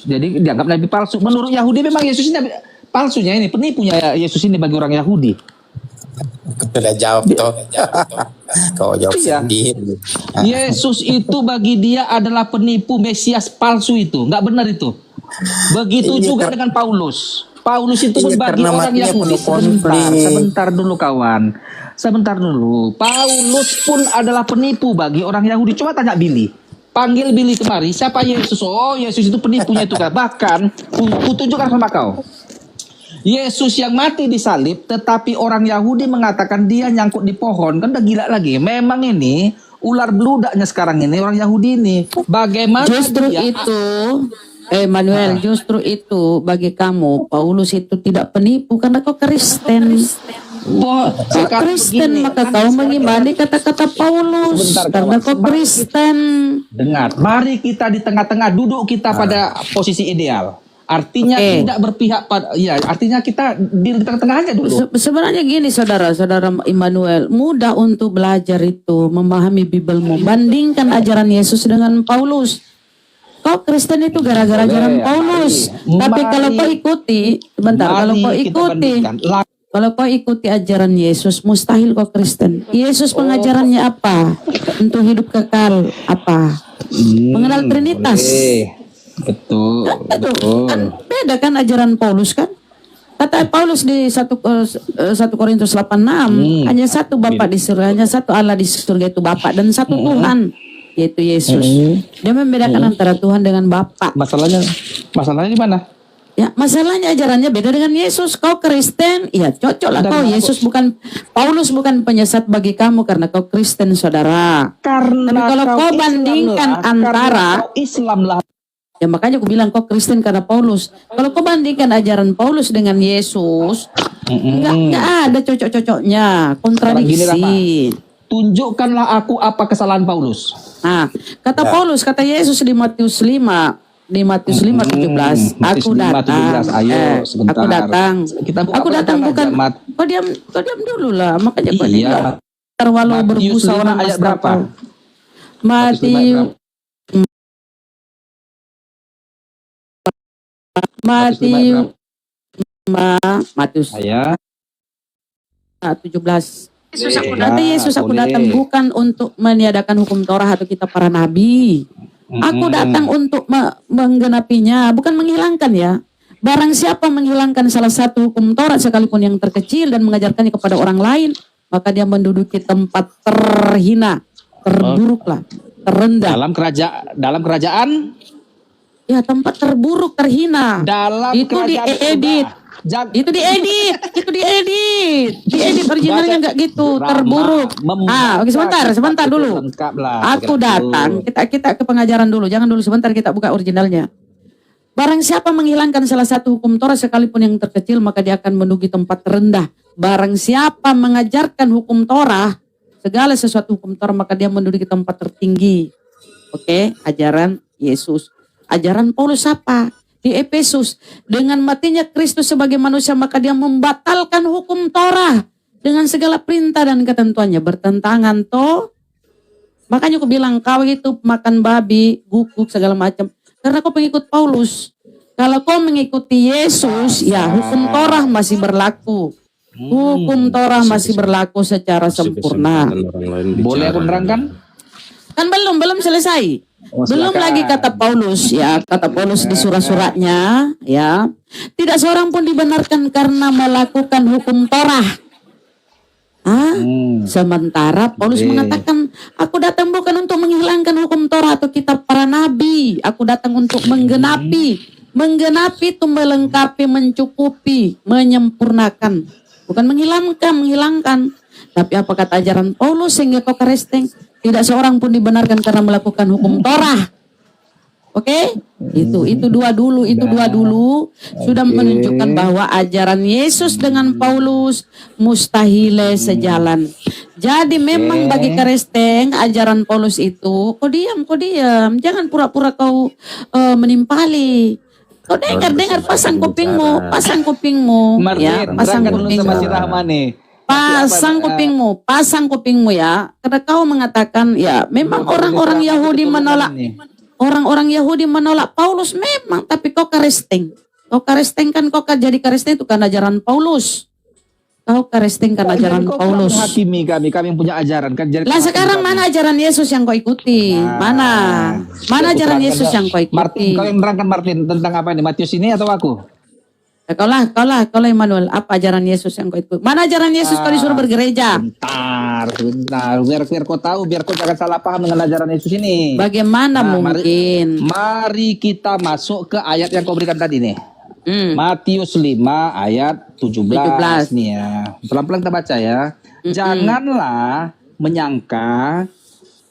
Jadi dianggap nabi palsu. Menurut Yahudi memang Yesus ini nabi palsunya, ini penipunya Yesus ini bagi orang Yahudi. Udah jawab toh. Kau jawab Iya. sendiri. Yesus itu bagi dia adalah penipu Mesias palsu itu, nggak benar itu. Begitu Iya, juga dengan Paulus. Paulus itu Iya, bagi karena orang matinya Yahudi. penuh konflik. Sebentar dulu kawan. Sebentar dulu. Paulus pun adalah penipu bagi orang Yahudi. Coba tanya Billy. Panggil Billy kemari. Siapa Yesus? Oh, Yesus itu penipunya itu kan. Bahkan, kutunjukkan sama kau. Yesus yang mati di salib, tetapi orang Yahudi mengatakan dia nyangkut di pohon. Kan udah gila lagi. Memang ini ular beludaknya sekarang ini orang Yahudi ini. Bagaimana Justru dia itu, Manuel, justru itu bagi kamu, Paulus itu tidak penipu karena kau Kristen. Kau sekarang Kristen, begini, maka kan kau mengimani kata-kata Paulus. Sebentar, Karena kawan. kau Kristen. dengar, mari kita di tengah-tengah, duduk kita pada posisi ideal. Artinya Oke. tidak berpihak pada, ya artinya kita di tengah-tengah aja dulu. Sebenarnya gini saudara Immanuel, mudah untuk belajar itu, memahami Bibelmu. Bandingkan ajaran Yesus dengan Paulus. Kau Kristen itu gara-gara ajaran Boleh, Paulus. mari. Tapi kalau kau ikuti, sebentar, kalau kau Mari kita ikuti, bandingkan. kalau kau ikuti ajaran Yesus, mustahil kau Kristen. Yesus pengajarannya apa? Untuk hidup kekal apa? Mengenal Trinitas. Boleh. Betul, Aduh, betul. kan beda kan ajaran Paulus kan? Kata Paulus di 1 Korintus 8:6, hanya satu Bapa di surga, hanya satu Allah di surga itu Bapa, dan satu Tuhan yaitu Yesus. Dia membedakan antara Tuhan dengan Bapa. Masalahnya gimana? Ya, masalahnya ajarannya beda dengan Yesus. Kau Kristen, ya cocok lah kau. Yesus bukan, Paulus bukan penyesat bagi kamu karena kau Kristen, saudara. Karena Tapi kalau kau Islam bandingkan lah, antara, karena kau Islam lah. ya makanya aku bilang kau Kristen karena Paulus. Kalau kau bandingkan ajaran Paulus dengan Yesus, nggak ada cocok-cocoknya, kontradiksi. Tunjukkanlah aku apa kesalahan Paulus. Nah, kata Paulus, kata Yesus di Matius 5, 17, Matius aku 5, datang. 17. Ayo, sebentar. Aku datang. Kita buka Aku datang aja, bukan. Mat. Kau diam dulu lah. Makanya kau Iya. diam. Terwalau Matius berbusa 5 orang ayat pasti berapa? tahu. Matius Matius Ayat. 17. Yesus aku Ya, datang, Yesus aku boleh. datang bukan untuk meniadakan hukum Torah atau kitab para nabi. Aku datang untuk menggenapinya, bukan menghilangkan ya. Barang siapa menghilangkan salah satu hukum Taurat sekalipun yang terkecil dan mengajarkannya kepada orang lain, maka dia menduduki tempat terhina, terburuklah, terendah. Dalam kerajaan Ya tempat terburuk, terhina. Itu kerajaan diedit. surga. Itu diedit originalnya nggak gitu, terburuk. Oke, sebentar dulu. Aku datang, kita ke pengajaran dulu, jangan dulu, sebentar kita buka originalnya. Barang siapa menghilangkan salah satu hukum Torah sekalipun yang terkecil, maka dia akan menduduki tempat terendah. Barang siapa mengajarkan hukum Torah, segala sesuatu hukum Torah, maka dia menduduki tempat tertinggi. Oke, ajaran Yesus. Ajaran Paulus apa? Di Efesus, dengan matinya Kristus sebagai manusia, maka dia membatalkan hukum Torah dengan segala perintah dan ketentuannya. Bertentangan toh. Makanya aku bilang kau itu makan babi, guguk segala macam. Karena kau pengikut Paulus. Kalau kau mengikuti Yesus, ya hukum Torah masih berlaku. Hukum Torah masih berlaku secara sempurna. Boleh aku nerangkan? Kan belum selesai. Belum silakan. lagi kata Paulus, ya kata Paulus di surat-suratnya, ya tidak seorang pun dibenarkan karena melakukan hukum Torah. Sementara Paulus mengatakan, aku datang bukan untuk menghilangkan hukum Torah atau kitab para nabi, aku datang untuk menggenapi. Menggenapi itu melengkapi, mencukupi, menyempurnakan, bukan menghilangkan. Tapi apa kata ajaran Paulus sehingga kau Kristen? Tidak seorang pun dibenarkan karena melakukan hukum Torah. Oke? Itu dua dulu, sudah menunjukkan bahwa ajaran Yesus dengan Paulus mustahil sejalan. Jadi memang bagi Kristen ajaran Paulus itu, kau diam, jangan pura-pura kau menimpali. Kau dengar, pasang kupingmu, ya, pasang kupingmu. Pasang kupingmu ya. Karena kau mengatakan ya, memang orang-orang Yahudi menolak. Orang-orang Yahudi menolak Paulus memang, tapi kau Kristen. Kau jadi Kristen itu kan ajaran Paulus. Kau Kristen kan ajaran Paulus. Hakimi kami yang punya ajaran kan. Lah sekarang mana ajaran Yesus yang kau ikuti? Mana ajaran Yesus yang kau ikuti? Martin, kau yang nerangkan Martin tentang apa ini? Matius ini atau aku? Kau lah Emmanuel, apa ajaran Yesus yang kau ikuti? Mana ajaran Yesus kau disuruh bergereja? Bentar, biar kau tahu, biar kau jangan salah paham dengan ajaran Yesus ini. Bagaimana mungkin? Mari kita masuk ke ayat yang kau berikan tadi nih. Matius 5 ayat 17 nih ya. Pelan-pelan kita baca ya. Janganlah menyangka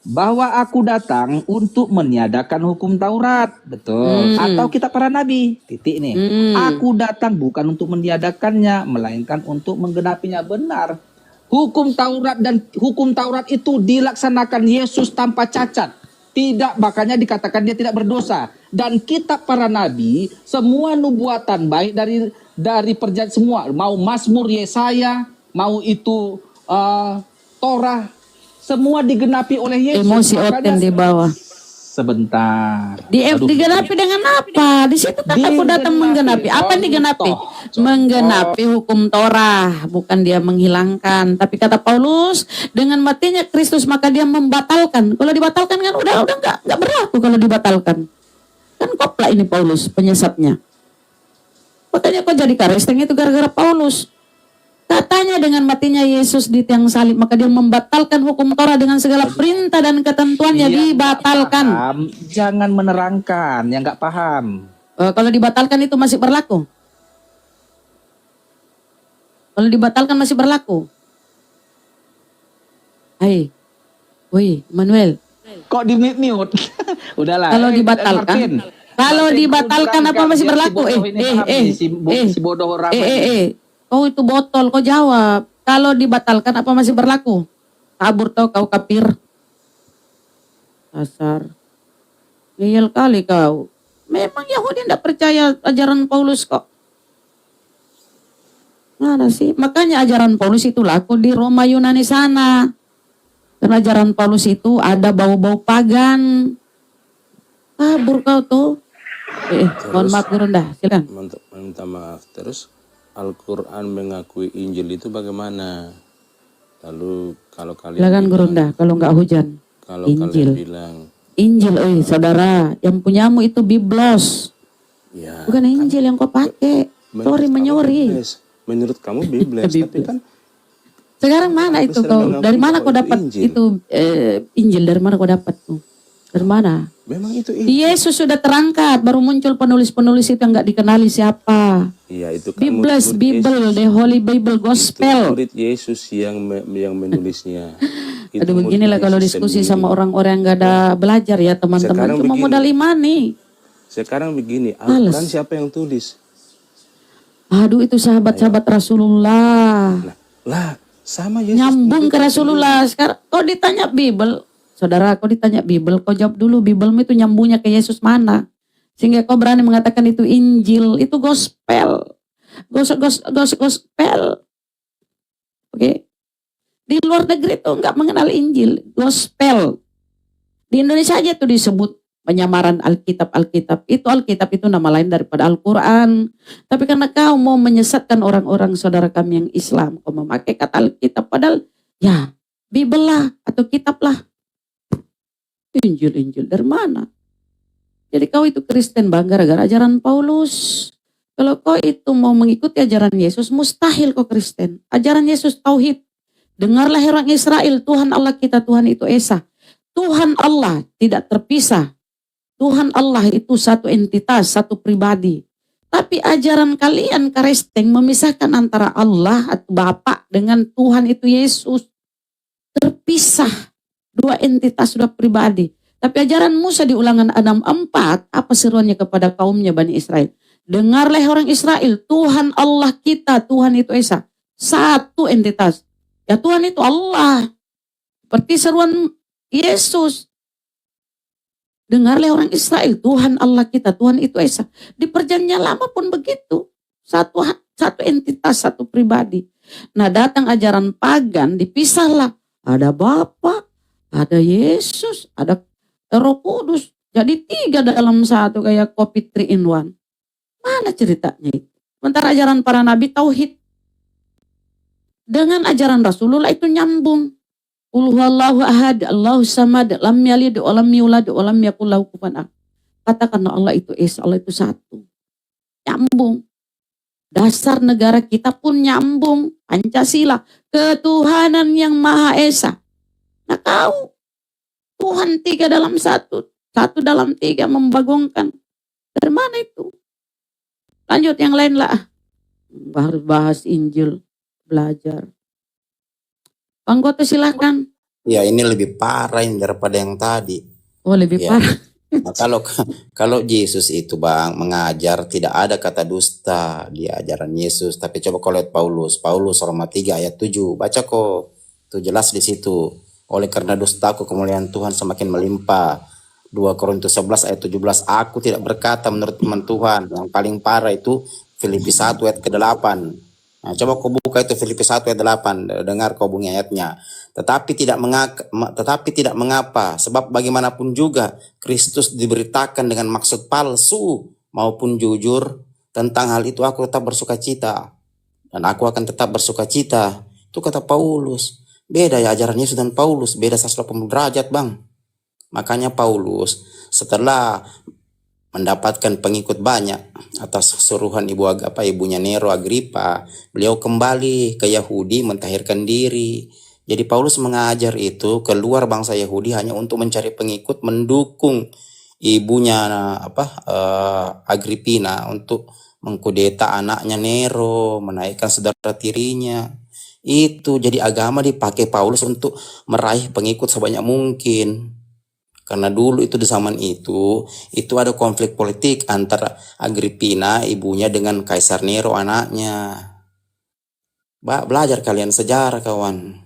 bahwa aku datang untuk meniadakan hukum Taurat, betul, atau kitab para nabi, titik nih. Aku datang bukan untuk meniadakannya, melainkan untuk menggenapinya. Benar. Hukum Taurat itu dilaksanakan Yesus tanpa cacat. Tidak, makanya dikatakan dia tidak berdosa. Dan kitab para nabi, semua nubuatan baik dari perjanjian semua, mau Mazmur, Yesaya, mau itu Torah, semua digenapi oleh Yesus. Emosi Oten di bawah. Sebentar. Digenapi dengan apa? Di situ kataku datang menggenapi. Apa yang digenapi? Menggenapi hukum Torah, bukan dia menghilangkan. Tapi kata Paulus, dengan matinya Kristus maka dia membatalkan. Kalau dibatalkan kan udah enggak berlaku kalau dibatalkan. Kan kopla ini Paulus penyesatnya. Makanya kok jadi Kristen itu gara-gara Paulus. Katanya dengan matinya Yesus di tiang salib maka dia membatalkan hukum Torah dengan segala perintah dan ketentuannya dibatalkan. Paham, jangan menerangkan yang nggak paham. Kalau dibatalkan itu masih berlaku. Kalau dibatalkan masih berlaku. Hai, woi Manuel. Kok di mute? Udahlah. Kalau dibatalkan, apa masih berlaku? Si bodoh orang. Kau itu botol, kau jawab. Kalau dibatalkan apa masih berlaku? Kabur tau kau kafir. Dasar. Ngeyel kali kau. Memang Yahudi tidak percaya ajaran Paulus kok. Mana sih? Makanya ajaran Paulus itu laku di Roma Yunani sana. Karena ajaran Paulus itu ada bau-bau pagan. Kabur kau tuh. Mohon maaf rendah, silakan. Minta maaf. Terus Al-Quran mengakui Injil itu bagaimana? Lalu kalau kalian silakan Gurunda, kalau nggak hujan. Kalau Injil. kalian bilang Injil, saudara, yang punyamu itu Biblos. ya, bukan Injil yang kau pakai. Sorry menyori. Menurut kamu Biblos, tapi kan sekarang mana itu kau? Dari mana kau dapat itu Injil? Dari mana kau dapat tuh? Dari mana? Memang itu Injil. Yesus sudah terangkat, baru muncul penulis-penulis itu yang nggak dikenali siapa. Iya, itu kan Biblos, Bible, the Holy Bible Gospel. Itu murid Yesus yang menulisnya. Aduh beginilah kalau diskusi sama orang-orang yang nggak ada belajar ya teman-teman. Cuma modal iman nih. Sekarang begini, Al-Quran siapa yang tulis? Aduh itu sahabat-sahabat Rasulullah. Lah, sama Yesus. Nyambung ke Rasulullah. Sekarang kau ditanya Bible, saudara, kau ditanya Bible, kau jawab dulu Bible itu nyambungnya ke Yesus mana? Sehingga kau berani mengatakan itu Injil, itu gospel. Gospel. Oke. Di luar negeri itu enggak mengenal Injil, gospel. Di Indonesia aja tuh disebut penyamaran Alkitab. Itu Alkitab itu nama lain daripada Al-Quran. Tapi karena kau mau menyesatkan orang-orang saudara kami yang Islam, kau memakai kata Alkitab, padahal ya Bible lah atau kitab lah. Injil dari mana? Jadi kau itu Kristen bang gara-gara ajaran Paulus. Kalau kau itu mau mengikuti ajaran Yesus, mustahil kau Kristen. Ajaran Yesus tauhid. Dengarlah orang Israel, Tuhan Allah kita, Tuhan itu Esa. Tuhan Allah tidak terpisah. Tuhan Allah itu satu entitas, satu pribadi. Tapi ajaran kalian Kristen memisahkan antara Allah atau Bapa dengan Tuhan itu Yesus. Terpisah. Dua entitas sudah pribadi. Tapi ajaran Musa di Ulangan 6:4, apa seruannya kepada kaumnya Bani Israel? Dengarlah orang Israel, Tuhan Allah kita, Tuhan itu Esa. Satu entitas. Ya Tuhan itu Allah. Seperti seruan Yesus. Dengarlah orang Israel, Tuhan Allah kita, Tuhan itu Esa. Di perjanjian lama pun begitu. Satu entitas, satu pribadi. Nah datang ajaran pagan, dipisahlah. Ada Bapa, ada Yesus, ada Roh Kudus. Jadi 3 dalam satu, kayak kopi 3 in 1. Mana ceritanya itu? Sementara ajaran para nabi tauhid. Dengan ajaran Rasulullah itu nyambung. Qul huwallahu ahad, Allahu samad, lam yalid wa lam yulad wa lam yakul lahu kufuwan ahad. Katakan Allah itu Esa, Allah itu satu. Nyambung. Dasar negara kita pun nyambung. Pancasila, ketuhanan yang Maha Esa. Nah kau, Tuhan 3 dalam 1, 1 dalam 3 membagongkan. Dari mana itu? Lanjut yang lain lah. Bahas Injil, belajar. Bang Goto silakan. Ya ini lebih parah ini daripada yang tadi. Oh lebih Ya. parah. Nah, kalau Yesus itu Bang mengajar tidak ada kata dusta di ajaran Yesus. Tapi coba kau lihat Paulus Roma 3 ayat 7. Baca kok. Itu jelas di situ. Oleh karena dustaku kemuliaan Tuhan semakin melimpah. 2 Korintus 11 ayat 17. Aku tidak berkata menurut teman Tuhan. Yang paling parah itu Filipi 1 ayat ke-8. Nah, coba kau buka itu Filipi 1 ayat 8. Dengar kau bunyi ayatnya. Tetapi tidak mengapa. Sebab bagaimanapun juga Kristus diberitakan dengan maksud palsu maupun jujur. Tentang hal itu aku tetap bersuka cita. Dan aku akan tetap bersuka cita. Itu kata Paulus. Beda ya ajaran Yesus dan Paulus. Beda 180 derajat Bang. Makanya Paulus setelah mendapatkan pengikut banyak atas suruhan ibunya Nero Agripa, beliau kembali ke Yahudi mentahirkan diri. Jadi Paulus mengajar itu keluar bangsa Yahudi hanya untuk mencari pengikut, mendukung ibunya Agripina untuk mengkudeta anaknya Nero, menaikkan saudara tirinya. Itu jadi agama dipakai Paulus untuk meraih pengikut sebanyak mungkin. Karena dulu itu di zaman itu ada konflik politik antara Agripina ibunya dengan Kaisar Nero anaknya. Belajar kalian sejarah kawan.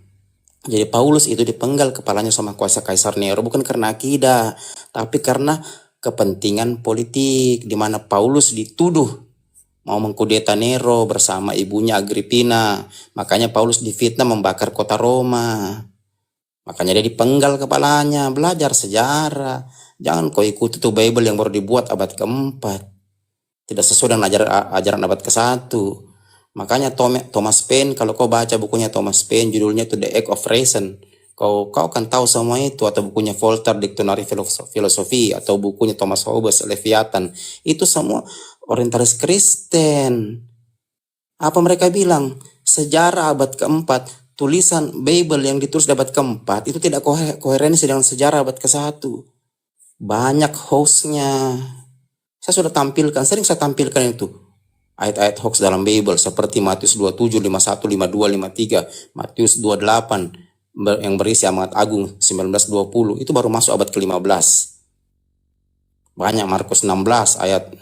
Jadi Paulus itu dipenggal kepalanya sama kuasa Kaisar Nero bukan karena akidah, tapi karena kepentingan politik, di mana Paulus dituduh mau mengkudeta Nero bersama ibunya Agripina. Makanya Paulus difitnah membakar kota Roma. Makanya dia dipenggal kepalanya. Belajar sejarah. Jangan kau ikuti tuh Bible yang baru dibuat abad ke-4. Tidak sesuai dengan ajaran abad ke-1. Makanya Thomas Paine, kalau kau baca bukunya Thomas Paine, judulnya itu The Act of Reason. Kau akan tahu semua itu. Atau bukunya Voltaire, Dictionary Philosophy. Atau bukunya Thomas Hobbes, Leviathan. Itu semua orientalis Kristen. Apa mereka bilang? Sejarah abad ke-4, tulisan Bible yang ditulis di abad ke-4 itu tidak koherensi dengan sejarah abad ke-1. Banyak hoaxnya. Saya sudah tampilkan, sering saya tampilkan itu. Ayat-ayat hoax dalam Bible seperti Matius 27, 51, 52, 53, Matius 28 yang berisi amanat agung 19-20 itu baru masuk abad ke-15. Banyak Markus 16 ayat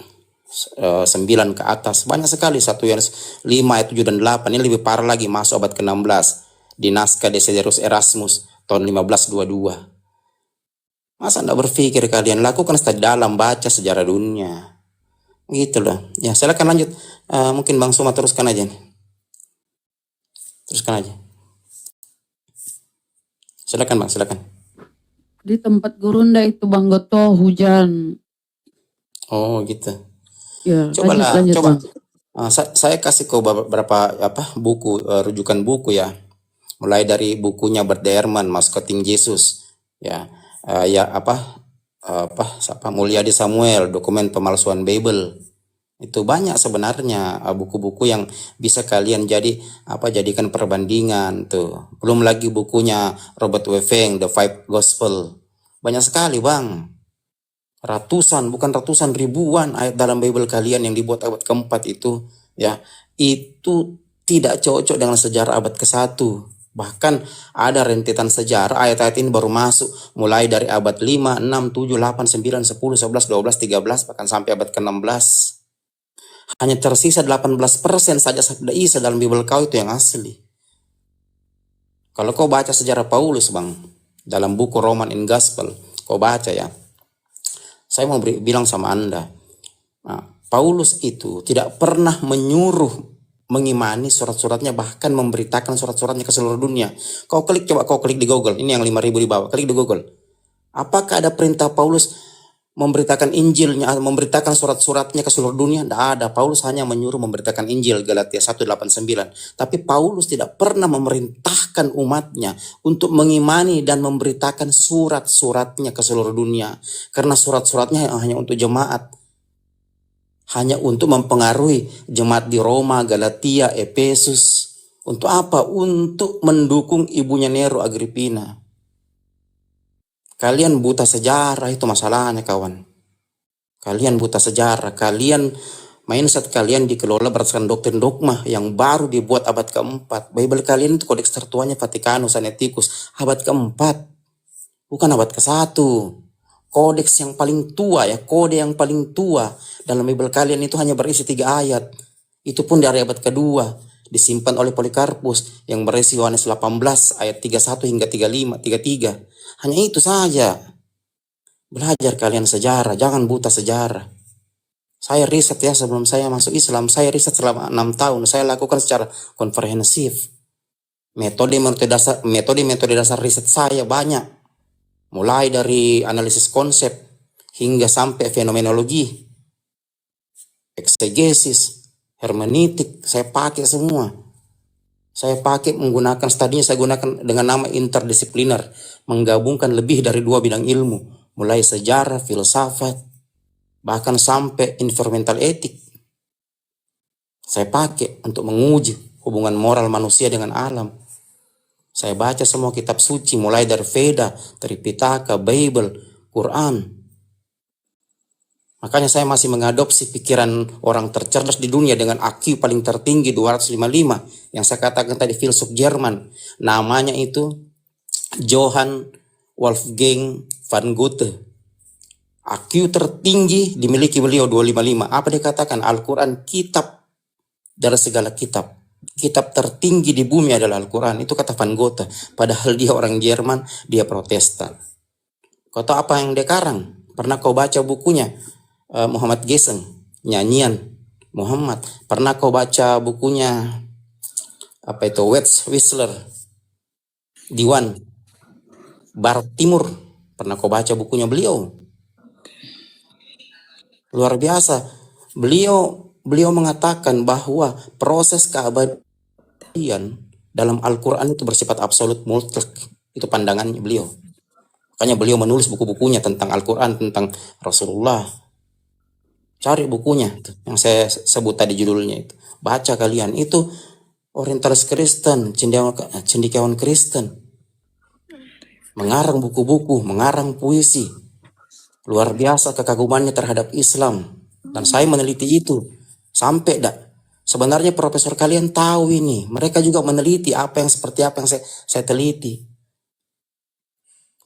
9 ke atas. Banyak sekali 1 Yohanes 5 ayat 7 dan 8. Ini lebih parah lagi masuk abad ke-16. Di naskah Desiderius Erasmus tahun 1522. Masa anda berpikir kalian lakukan studi dalam baca sejarah dunia. Gitu loh. Ya silakan lanjut. Mungkin Bang Suma teruskan aja nih. Teruskan aja. Silakan Bang, silakan. Di tempat Gurunda itu Bang Goto hujan. Oh gitu. Ya, Cobalah, lanjut, coba. Bang. Saya kasih kau beberapa buku, rujukan buku ya. Mulai dari bukunya Bert Ehrman, Mascoting Jesus, ya, Mulyadi Samuel, Dokumen Pemalsuan Bible. Itu banyak sebenarnya buku-buku yang bisa kalian jadikan perbandingan tuh. Belum lagi bukunya Robert W. Feng, The Five Gospel. Banyak sekali Bang. Bukan ratusan, ribuan ayat dalam Bible kalian yang dibuat abad ke-4 itu, ya, itu tidak cocok dengan sejarah abad ke-1. Bahkan ada rentetan sejarah ayat-ayat ini baru masuk mulai dari abad 5, 6, 7, 8, 9, 10, 11, 12, 13 bahkan sampai abad ke-16. Hanya tersisa 18% saja sabda Isa dalam Bible kau itu yang asli. Kalau kau baca sejarah Paulus Bang, dalam buku Roman in Gospel, kau baca ya. Saya mau bilang sama Anda, Paulus itu tidak pernah menyuruh mengimani surat-suratnya, bahkan memberitakan surat-suratnya ke seluruh dunia. Coba kau klik di Google, ini yang 5.000 di bawah, klik di Google. Apakah ada perintah Paulus memberitakan Injilnya, memberitakan surat-suratnya ke seluruh dunia? Tidak ada. Paulus hanya menyuruh memberitakan Injil, Galatia 1:8-9. Tapi Paulus tidak pernah memerintahkan umatnya untuk mengimani dan memberitakan surat-suratnya ke seluruh dunia. Karena surat-suratnya hanya untuk jemaat. Hanya untuk mempengaruhi jemaat di Roma, Galatia, Efesus. Untuk apa? Untuk mendukung ibunya Nero, Agripina. Kalian buta sejarah, itu masalahnya kawan. Kalian buta sejarah. Kalian, mindset kalian dikelola berdasarkan doktrin dogma yang baru dibuat abad ke-4. Bible kalian itu kodeks tertuanya Vatikanus, Sinaiticus, abad ke-4. Bukan abad ke-1. Kodeks yang paling tua ya, kode yang paling tua dalam Bible kalian itu hanya berisi 3 ayat. Itu pun dari abad kedua, disimpan oleh Polikarpus yang berisi Yohanes 18 ayat 31 hingga 35, 33. Hanya itu saja. Belajar kalian sejarah, jangan buta sejarah. Saya riset ya sebelum saya masuk Islam, saya riset selama 6 tahun, saya lakukan secara komprehensif. Metode-metode dasar riset saya banyak. Mulai dari analisis konsep hingga sampai fenomenologi, eksegesis, hermeneutik, saya pakai semua. Saya pakai menggunakan studinya, saya gunakan dengan nama interdisipliner, menggabungkan lebih dari 2 bidang ilmu, mulai sejarah, filsafat, bahkan sampai environmental etik. Saya pakai untuk menguji hubungan moral manusia dengan alam. Saya baca semua kitab suci mulai dari Veda, Tripitaka, Bible, Quran. Makanya saya masih mengadopsi pikiran orang tercerdas di dunia dengan IQ paling tertinggi 255 yang saya katakan tadi, filsuf Jerman. Namanya itu Johann Wolfgang von Goethe. IQ tertinggi dimiliki beliau 255. Apa dia katakan? Al-Quran kitab dari segala kitab. Kitab tertinggi di bumi adalah Al-Quran. Itu kata Van Goethe. Padahal dia orang Jerman, dia Protestan. Kau tahu apa yang dia karang? Pernah kau baca bukunya? Muhammad Geseng, nyanyian Muhammad. Pernah kau baca bukunya? Apa itu? Whistler, Diwan Barat Timur. Pernah kau baca bukunya beliau? Luar biasa. Beliau mengatakan bahwa proses keabadian dalam Al-Quran itu bersifat absolut mutlak. Itu pandangannya beliau. Makanya beliau menulis buku-bukunya tentang Al-Quran, tentang Rasulullah. Cari bukunya yang saya sebut tadi judulnya itu. Baca kalian. Itu orientalis Kristen, cendekiawan Kristen. Mengarang buku-buku, mengarang puisi. Luar biasa kekagumannya terhadap Islam. Dan saya meneliti itu. Sampai sebenarnya profesor kalian tahu ini. Mereka juga meneliti seperti apa yang saya teliti.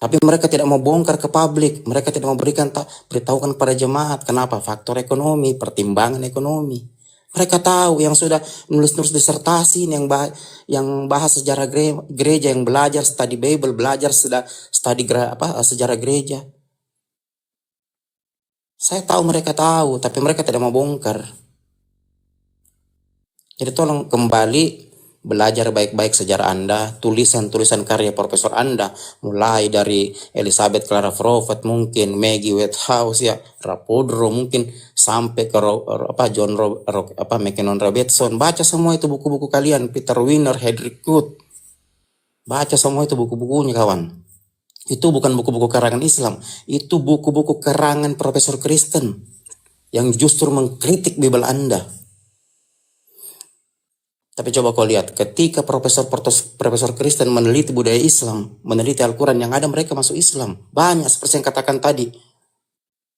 Tapi mereka tidak mau bongkar ke publik. Mereka tidak mau beritahukan kepada jemaat. Kenapa? Faktor ekonomi, pertimbangan ekonomi. Mereka tahu yang sudah nulis-nulis disertasi yang bahas sejarah gereja, yang belajar studi Bible, belajar sejarah gereja. Saya tahu mereka tahu, tapi mereka tidak mau bongkar. Jadi tolong kembali belajar baik-baik sejarah Anda, tulisan-tulisan karya profesor Anda, mulai dari Elizabeth Clara Prophet, mungkin Maggie Whitehouse ya, Rapodro mungkin, sampai ke John McKinnon Robertson. Baca semua itu buku-buku kalian, Peter Wiener, Hedrick Good. Baca semua itu buku-bukunya kawan. Itu bukan buku-buku karangan Islam, itu buku-buku karangan profesor Kristen yang justru mengkritik Bible Anda. Tapi coba kau lihat, ketika profesor Kristen meneliti budaya Islam, meneliti Al-Quran, yang ada mereka masuk Islam. Banyak seperti yang katakan tadi.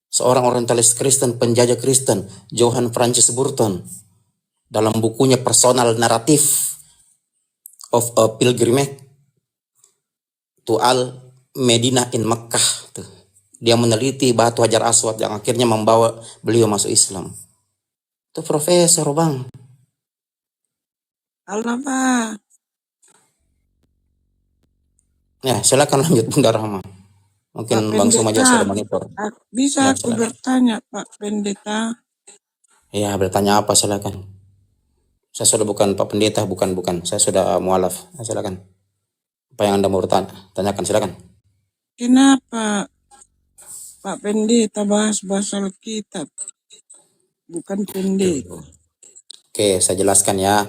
Seorang orientalis Kristen, penjajah Kristen, Johann Francis Burton, dalam bukunya Personal Narrative of a Pilgrimage, tu Al-Medinah in Mekah tuh. Dia meneliti batu Hajar Aswad yang akhirnya membawa beliau masuk Islam. Itu profesor, Bang. Allah, Pak. Ya, silakan lanjut Bunda Rahma. Mungkin Pak Bang Suma juga Pendeta, sudah monitor. bisa Ya, aku silakan. bertanya, Pak Pendeta? Ya, bertanya apa silakan. Saya sudah bukan Pak Pendeta, bukan. Saya sudah mualaf. Ya, silakan. Apa yang Anda mau bertanya? Tanyakan, silakan. Kenapa Pak Pendeta bahas Alkitab, bukan pendeta? Oke, saya jelaskan ya.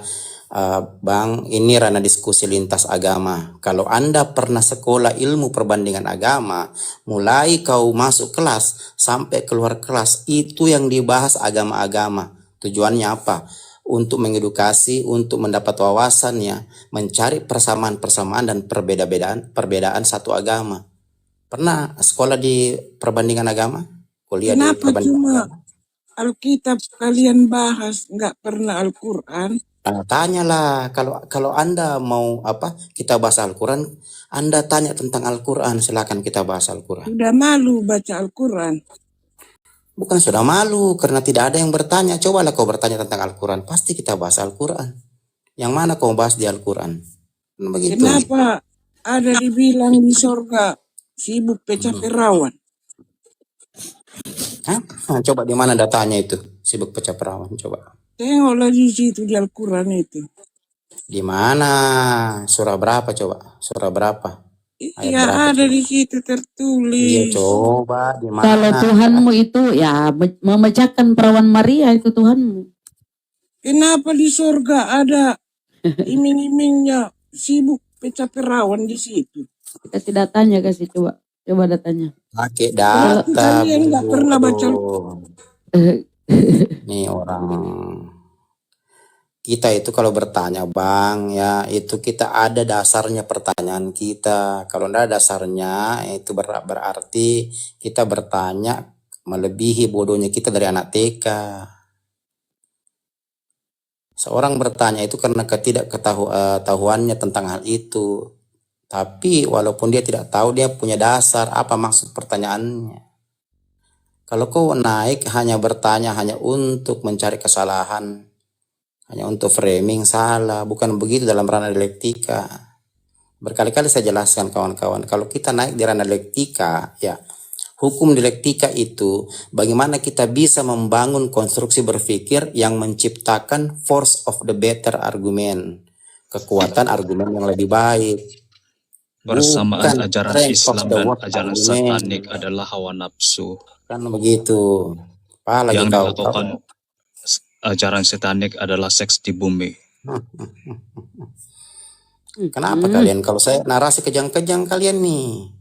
Bang, ini ranah diskusi lintas agama. Kalau Anda pernah sekolah ilmu perbandingan agama, mulai kau masuk kelas sampai keluar kelas, itu yang dibahas agama-agama. Tujuannya apa? Untuk mengedukasi, untuk mendapat wawasannya, mencari persamaan-persamaan dan perbedaan satu agama. Pernah sekolah di perbandingan agama? Kuliah di Kenapa perbandingan cuma agama? Alkitab kalian bahas, nggak pernah Al-Quran? Tanyalah kalau Anda mau kita bahas Al-Quran, Anda tanya tentang Al-Quran, silakan kita bahas Al-Quran. Sudah malu baca Al-Quran. Bukan sudah malu karena tidak ada yang bertanya. Cobalah kau bertanya tentang Al-Quran, pasti kita bahas Al-Quran. Yang mana kau bahas di Al-Quran? Begitu. Kenapa ada dibilang di sorga sibuk pecah perawan? Hah? Coba di mana datanya itu sibuk pecah perawan? Coba. Tengoklah di situ di Al-Quran itu. Di mana? Surah berapa coba? Surah berapa? Ayat Ya berapa, ada coba? di situ Iya, tertulis. coba di mana? Kalau Tuhanmu itu ya memecahkan perawan Maria itu Tuhanmu. Kenapa di sorga ada iming-imingnya sibuk pecah perawan di situ? Kita tidak tanya, kasih coba datanya. Pakai Berarti data. kalian nggak pernah baca. Nih orang kita itu kalau bertanya Bang ya itu kita ada dasarnya pertanyaan kita. Kalau tidak ada dasarnya itu berarti kita bertanya melebihi bodohnya kita dari anak TK. Seorang bertanya itu karena ketidaktahuannya tentang hal itu. Tapi walaupun dia tidak tahu, dia punya dasar apa maksud pertanyaannya. Kalau kau naik hanya bertanya hanya untuk mencari kesalahan, hanya untuk framing, salah. Bukan begitu dalam ranah dialektika. Berkali-kali saya jelaskan kawan-kawan, kalau kita naik di ranah dialektika, ya hukum dialektika itu bagaimana kita bisa membangun konstruksi berpikir yang menciptakan force of the better argument, kekuatan argumen yang lebih baik. Persamaan ajaran Islam dan ajaran satanik adalah hawa nafsu. Kan begitu. Yang dilakukan ajaran satanik adalah seks di bumi. Kenapa kalian? Kalau saya narasi kejang-kejang kalian nih.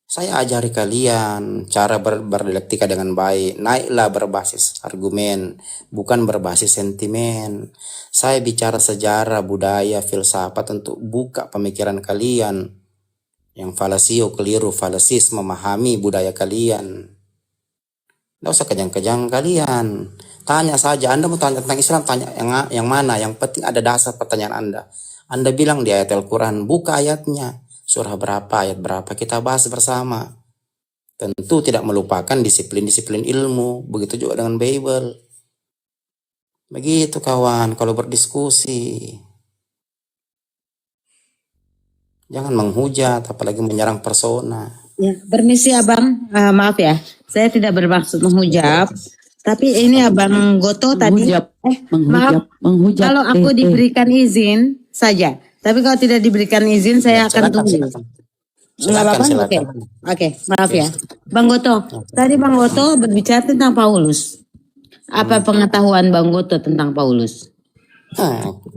Saya ajari kalian cara berdialektika dengan baik. Naiklah berbasis argumen, bukan berbasis sentimen. Saya bicara sejarah, budaya, filsafat untuk buka pemikiran kalian. Yang falasio keliru, falasis memahami budaya kalian. Tidak usah kejang-kejang kalian. Tanya saja, Anda mau tanya tentang Islam, tanya yang mana. Yang penting ada dasar pertanyaan Anda. Anda bilang di ayat Al-Quran, buka ayatnya. Surah berapa, ayat berapa, kita bahas bersama. Tentu tidak melupakan disiplin-disiplin ilmu. Begitu juga dengan Bible. Begitu kawan, kalau berdiskusi. Jangan menghujat, apalagi menyerang persona. Ya, permisi Abang, maaf ya, saya tidak bermaksud menghujat. Tapi ini Abang Goto tadi, menghujat. Kalau aku diberikan izin saja. Tapi kalau tidak diberikan izin, saya akan tunggu. Enggak apa-apa? Oke, maaf ya. Bang Goto, tadi Bang Goto berbicara tentang Paulus. Apa pengetahuan Bang Goto tentang Paulus?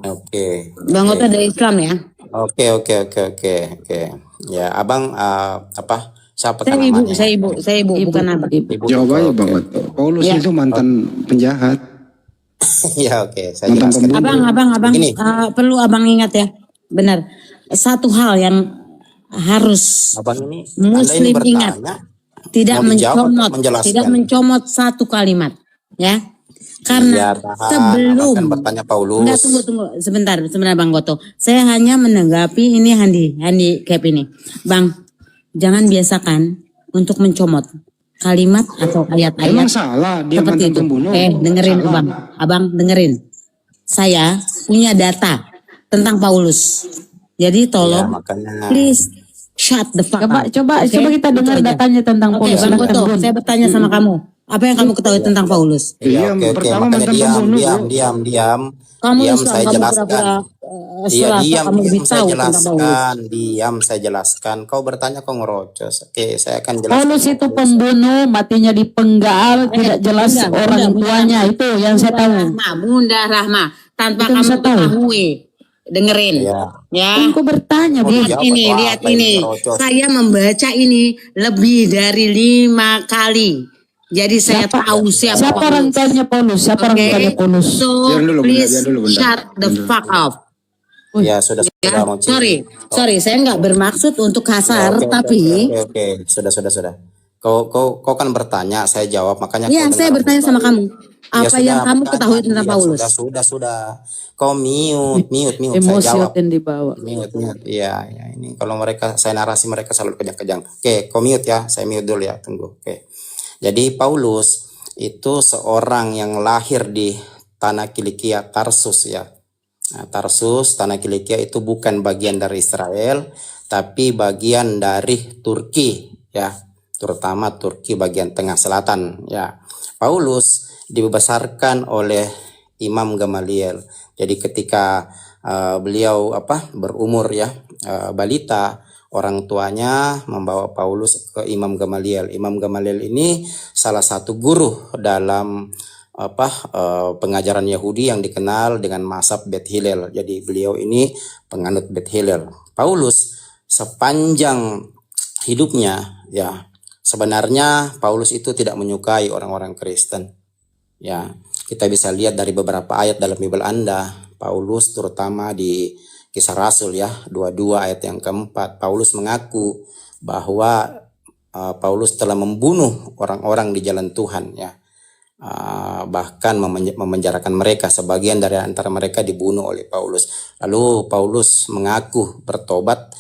Oke. Bang Goto dari Islam ya? Oke. Ya, Abang siapa saya namanya? Saya ibu, bukan Abang. Jawabannya Bang Goto. Paulus itu mantan penjahat. Ya oke, saya jelaskan. Abang, perlu Abang ingat ya. Benar. Satu hal yang harus Muslim ingat, tidak mencomot satu kalimat, ya. Karena sebelum akan bertanya Paulus. Enggak, tunggu sebentar Bang Goto. Saya hanya menanggapi ini handicap ini. Bang, jangan biasakan untuk mencomot kalimat atau ayat-ayat Emang salah dia seperti mantan itu. pembunuh? Dengerin Salah. Abang dengerin. Saya punya data tentang Paulus. Jadi tolong please shut the fuck up. Coba kita dengar datanya tentang Paulus. Bang Goto, saya bertanya sama kamu. Apa yang kamu ketahui tentang Paulus? Iya, pertama mantan pembunuh. Diam. Kamu Diam, Islam, saya kamu jelaskan. pura-pura Iya, diam, kamu lebih saya tahu tentang Paulus. jelaskan. Diam, saya jelaskan. Kau bertanya, kau ngerocos. Oke, saya akan jelaskan. Paulus itu pembunuh, matinya dipenggal, tidak jelas orang tuanya, itu yang saya tahu. Bunda Rahma, tanpa Itu kamu saya tahu. ketahui. Dengerin. Ya. Aku bertanya, Bu. Lihat ini. Saya membaca ini lebih dari 5 kali. Jadi saya tahu siapa orang tuanya Paulus? Siapa orang tuanya Paulus? So Biar dulu, please Bunda, shut the fuck up. Ya, sudah. Sorry, saya nggak bermaksud untuk kasar, tapi Oke. Sudah. Kau kan bertanya, saya jawab, makanya. Iya, saya bertanya sama kamu. Apa yang kamu ketahui tentang Paulus? Sudah. Kau mute. Emosi Saya jawab. yang dibawa. Mute. Iya, ini kalau saya narasi mereka selalu kejang-kejang. Oke, kau mute ya, saya mute dulu ya, tunggu. Oke. Jadi Paulus itu seorang yang lahir di tanah Kilikia, Tarsus ya. Nah, Tarsus, tanah Kilikia itu bukan bagian dari Israel, tapi bagian dari Turki ya, terutama Turki bagian tengah selatan ya. Paulus dibesarkan oleh Imam Gamaliel. Jadi ketika beliau berumur ya balita, orang tuanya membawa Paulus ke Imam Gamaliel. Imam Gamaliel ini salah satu guru dalam pengajaran Yahudi yang dikenal dengan mazhab Bet Hillel. Jadi beliau ini penganut Bet Hillel. Paulus sepanjang hidupnya ya, sebenarnya Paulus itu tidak menyukai orang-orang Kristen. Ya, kita bisa lihat dari beberapa ayat dalam Bible Anda. Paulus terutama di Kisah Rasul ya, 22 ayat yang keempat, Paulus mengaku bahwa Paulus telah membunuh orang-orang di jalan Tuhan ya. Bahkan memenjarakan mereka, sebagian dari antara mereka dibunuh oleh Paulus. Lalu Paulus mengaku bertobat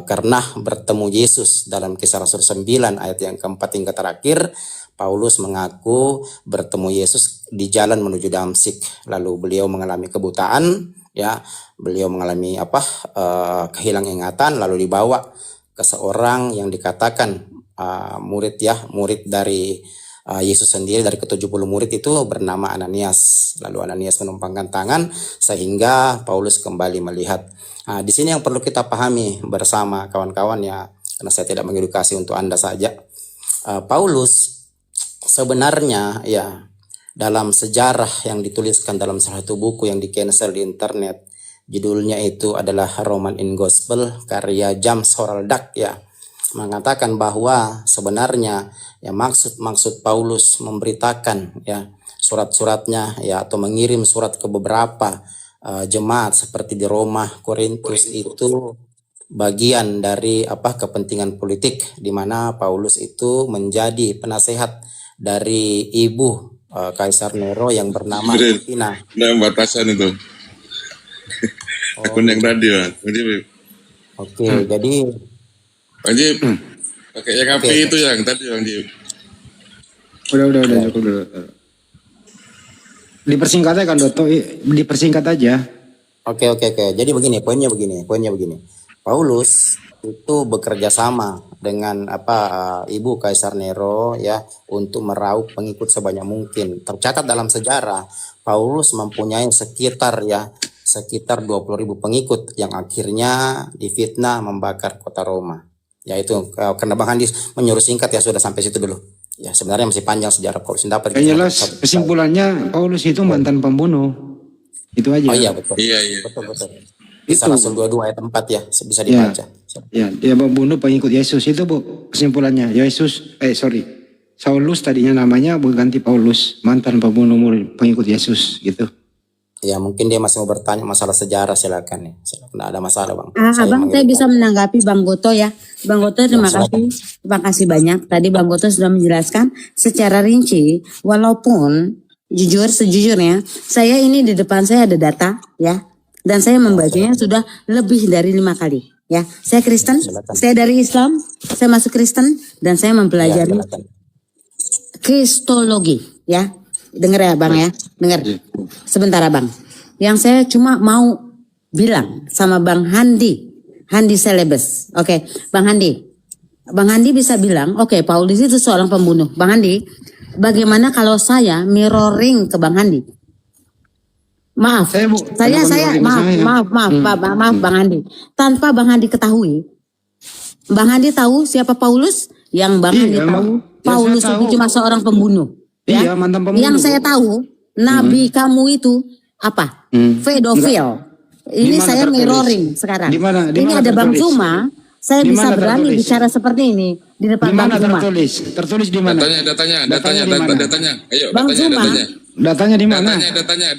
karena bertemu Yesus. Dalam Kisah Rasul 9 ayat yang keempat hingga terakhir, Paulus mengaku bertemu Yesus di jalan menuju Damsyik. Lalu beliau mengalami kebutaan ya, beliau mengalami kehilangan ingatan, lalu dibawa ke seorang yang dikatakan murid dari Yesus sendiri. Dari ke-70 murid itu bernama Ananias. Lalu Ananias menumpangkan tangan sehingga Paulus kembali melihat. Di sini yang perlu kita pahami bersama kawan-kawan ya, karena saya tidak mengedukasi untuk Anda saja. Paulus sebenarnya ya, dalam sejarah yang dituliskan dalam salah satu buku yang di-cancel di internet, judulnya itu adalah Roman in Gospel karya James Horaldak ya, mengatakan bahwa sebenarnya ya maksud Paulus memberitakan ya surat-suratnya ya, atau mengirim surat ke beberapa jemaat seperti di Roma, Korintus itu bagian dari kepentingan politik, di mana Paulus itu menjadi penasehat dari ibu Kaisar Nero yang bernama Agrippina. Ada batasan itu. Akun yang radio. Oke, jadi Wajib pakai yang api itu yang tadi wajib. Udah cukup dulu. Dipersingkat aja kan Doto, dipersingkat aja. Oke. Jadi poinnya begini. Paulus itu bekerja sama dengan ibu Kaisar Nero ya, untuk meraup pengikut sebanyak mungkin. Tercatat dalam sejarah Paulus mempunyai sekitar 20.000 pengikut yang akhirnya difitnah membakar kota Roma. Ya itu karena Bang Handi menyuruh singkat ya, sudah sampai situ dulu. Ya sebenarnya masih panjang sejarah Paulus. Dapat jelas kesimpulannya Paulus itu mantan pembunuh. Itu aja. Oh iya betul. Iya. Betul. Kisah Rasul 22 ayat 4 ya, bisa dibaca. Ya, dia membunuh pengikut Yesus itu Bu, kesimpulannya. Saulus tadinya namanya berganti Paulus, mantan pembunuh pengikut Yesus gitu. Ya mungkin dia masih mau bertanya masalah sejarah, silakan ya. Tidak ada masalah Bang. Saya bisa menanggapi Bang Goto ya. Bang Goto terima kasih banyak. Tadi Bang Goto sudah menjelaskan secara rinci, walaupun jujur sejujurnya, saya ini di depan saya ada data ya, dan saya membacanya sudah lebih dari 5 kali ya. Saya Kristen, saya dari Islam, saya masuk Kristen dan saya mempelajari Kristologi ya. Dengar ya Bang ya, dengar. Sebentar Bang. Yang saya cuma mau bilang sama Bang Handi Celebes. Oke, Bang Handi bisa bilang, oke, Paulus itu seorang pembunuh. Bang Handi, bagaimana kalau saya mirroring ke Bang Handi? Maaf, maaf Bang Handi. Tanpa Bang Handi ketahui, Bang Handi tahu siapa Paulus? Yang Bang Handi tahu, Paulus itu cuma seorang pembunuh. Iya, mantan pembunuh. Yang saya tahu, nabi kamu itu apa? Pedofil. Ini saya mirroring sekarang. Ini ada Bang Zuma. Saya bisa berani bicara seperti ini di depan Bang Zuma. Tertulis di mana? Datanya. Ayo, Bang Zuma. Datanya di mana? Datanya.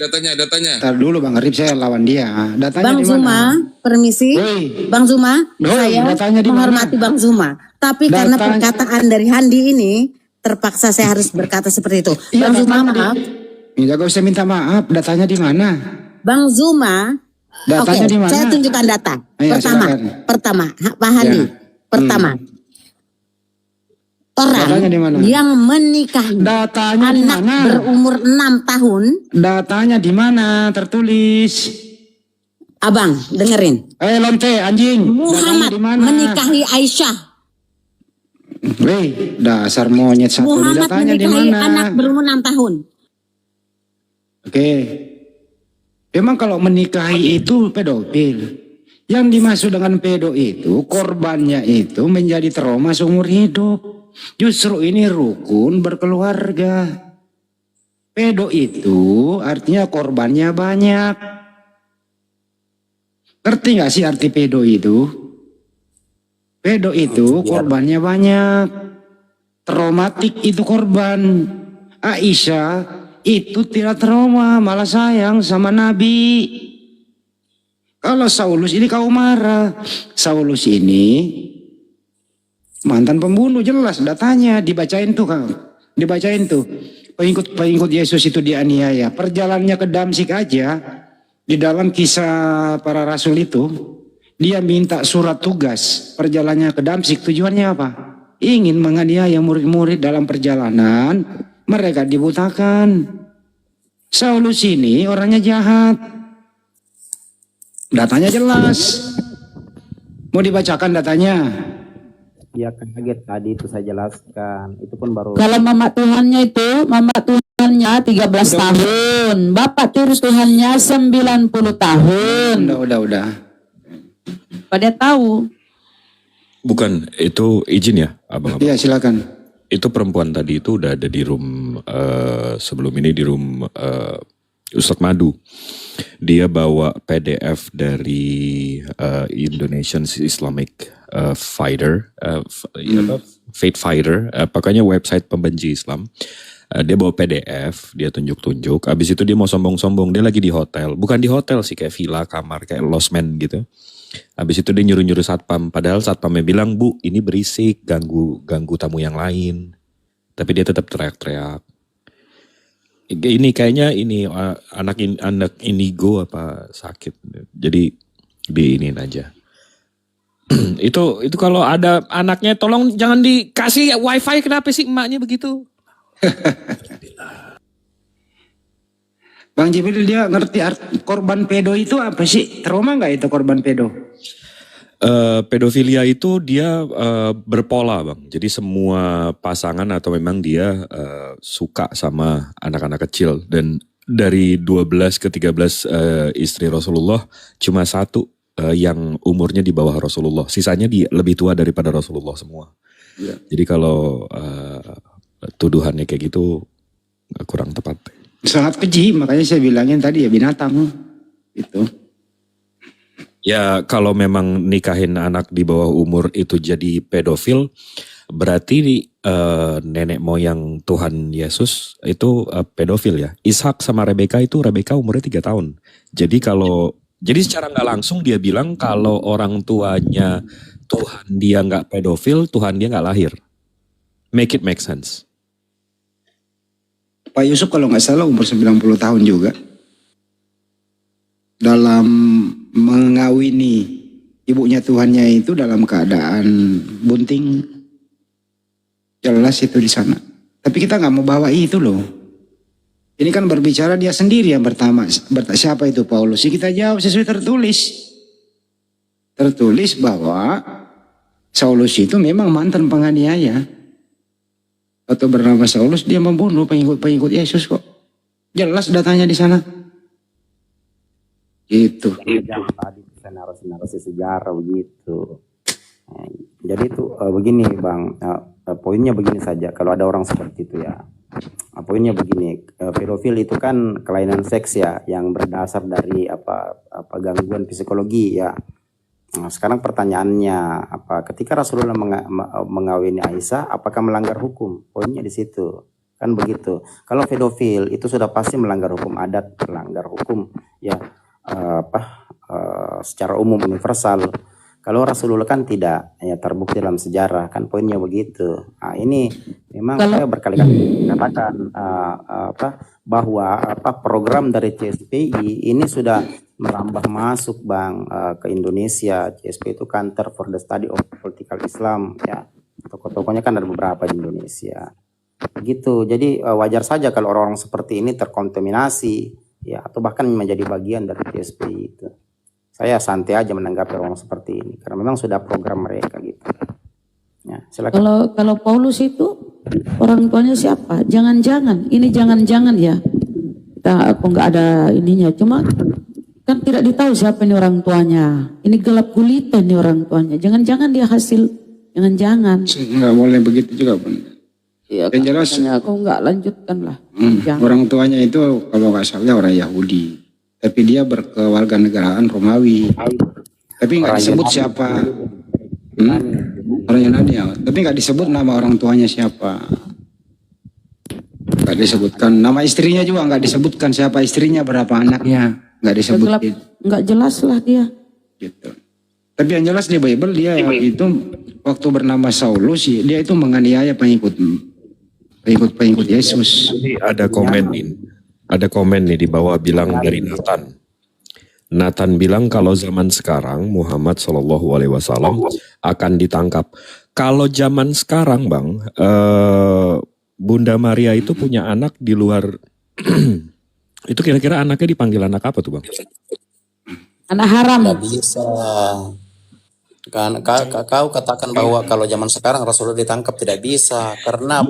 Ntar dulu Bang Arif, saya lawan dia. Datanya Bang Zuma, permisi. Bang Zuma, saya menghormati Bang Zuma. Tapi karena perkataan dari Handi ini, terpaksa saya harus berkata seperti itu. Bang Zuma, maaf. Enggak usah minta maaf. Datanya di mana? Bang Zuma, oke, saya tunjukkan data. Pertama, Pak Handi. Pertama, orang yang menikahi anak berumur 6 tahun. Datanya di mana? Tertulis. Abang, dengerin. Lonte, anjing. Muhammad menikahi Aisyah. Weh, dasar monyet satu. Muhammad menikahi anak berumur 6 tahun. Oke. Memang kalau menikahi itu pedofil. Yang dimaksud dengan pedo itu, korbannya itu menjadi trauma seumur hidup. Justru ini rukun berkeluarga. Pedo itu artinya korbannya banyak. Ngerti gak sih arti pedo itu? Pedo itu korbannya banyak. Traumatik itu korban. Aisyah itu tidak trauma, malah sayang sama Nabi. Kalau Saulus ini kau marah. Saulus ini mantan pembunuh, jelas datanya. Dibacain tuh kau. Dibacain tuh. Pengikut Yesus itu dianiaya. Perjalanannya ke Damsik aja. Di dalam kisah para rasul itu. Dia minta surat tugas. Perjalanannya ke Damsik. Tujuannya apa? Ingin menganiaya murid-murid dalam perjalanan. Mereka dibutakan. Saulus ini orangnya jahat. Datanya jelas. Mau dibacakan datanya? Ya kaget tadi itu saya jelaskan. Itu pun baru. Kalau mama Tuhannya 13 tahun. Bapak terus Tuhannya 90 tahun. Udah. Pada tahu. Bukan, itu izin ya, Abang. Iya, silakan. Itu perempuan tadi itu udah ada di room sebelum ini di room Ustadz Madu. Dia bawa PDF dari Indonesian Islamic Fighter, Faith Fighter, pokoknya website pembenci Islam. Dia bawa PDF, dia tunjuk-tunjuk. Abis itu dia mau sombong-sombong, dia lagi di hotel. Bukan di hotel sih, kayak villa, kamar, kayak losmen gitu. Habis itu dia nyuruh-nyuruh satpam. Padahal satpamnya bilang, Bu, ini berisik, ganggu tamu yang lain. Tapi dia tetap teriak-teriak. Ini kayaknya ini anak indigo apa sakit. Jadi diinin aja. itu kalau ada anaknya tolong jangan dikasih wifi, kenapa sih emaknya begitu? Bang Jibril, dia ngerti korban pedo itu apa sih? Trauma nggak itu korban pedo? Pedofilia itu dia berpola, Bang. Jadi semua pasangan atau memang dia suka sama anak-anak kecil. Dan dari 12 ke 13 istri Rasulullah cuma satu yang umurnya di bawah Rasulullah. Sisanya lebih tua daripada Rasulullah semua. Ya. Jadi kalau tuduhannya kayak gitu kurang tepat. Sangat keji, makanya saya bilangin tadi ya binatang itu. Ya kalau memang nikahin anak di bawah umur itu jadi pedofil, berarti nenek moyang Tuhan Yesus itu pedofil ya. Ishak sama Rebeka umurnya 3 tahun. Jadi secara nggak langsung dia bilang kalau orang tuanya Tuhan dia nggak pedofil, Tuhan dia nggak lahir. Make it make sense. Pak Yusuf kalau nggak salah umur 90 tahun juga. Dalam mengawini ibunya Tuhannya itu dalam keadaan bunting. Jelas itu di sana. Tapi kita nggak mau bawa itu loh. Ini kan berbicara dia sendiri yang pertama. Siapa itu Paulus? Kita jawab sesuai tertulis. Tertulis bahwa Saulus itu memang mantan penganiaya. Atau bernama Saulus, dia membunuh pengikut Yesus kok. Jelas datanya di sana. Gitu. Jangan tadi bisa narasi sejarah begitu. Jadi itu begini Bang, poinnya begini saja. Kalau ada orang seperti itu ya, poinnya begini. Pedofil itu kan kelainan seks ya, yang berdasar dari apa gangguan psikologi ya. Nah, sekarang pertanyaannya, ketika Rasulullah mengawini Aisyah, apakah melanggar hukum? Poinnya di situ, kan begitu. Kalau pedofil itu sudah pasti melanggar hukum adat, melanggar hukum ya secara umum universal. Kalau Rasulullah kan tidak, ya terbukti dalam sejarah, kan poinnya begitu. Nah, ini memang saya berkali-kali katakan bahwa program dari CSPI ini sudah merambah masuk Bang ke Indonesia. CSPI itu Center for the Study of Political Islam ya. Tokoh-tokohnya kan ada beberapa di Indonesia. Begitu. Jadi wajar saja kalau orang-orang seperti ini terkontaminasi ya, atau bahkan menjadi bagian dari CSPI itu. Saya santai aja menanggapi orang seperti ini karena memang sudah program mereka gitu. Ya, silakan. Kalau Paulus itu orang tuanya siapa? Jangan-jangan, ini jangan-jangan ya. Aku nggak ada ininya, cuma kan tidak ditahu siapa ini orang tuanya. Ini gelap gulita ini orang tuanya. Jangan-jangan dia hasil, jangan-jangan. Nggak boleh begitu juga Bun. Iya, yang jelas aku nggak lanjutkan lah. Orang tuanya itu kalau nggak salah orang Yahudi. Tapi dia berkewarganegaraan Romawi. Tapi nggak disebut siapa. Orang Yunani ya. Tapi nggak disebut nama orang tuanya siapa. Nggak disebutkan. Nama istrinya juga nggak disebutkan siapa istrinya, berapa anaknya. Nggak disebutin. Nggak jelas lah dia. Gitu. Tapi yang jelas di Bible dia itu waktu bernama Saulus, dia itu menganiaya pengikut Yesus. Jadi ada komen nih di bawah bilang dari Nathan. Nathan bilang kalau zaman sekarang Muhammad SAW akan ditangkap. Kalau zaman sekarang Bang, Bunda Maria itu punya anak di luar. Itu kira-kira anaknya dipanggil anak apa tuh Bang? Anak haram. Nggak bisa. Kan kau katakan bahwa kalau zaman sekarang Rasulullah ditangkap, tidak bisa karena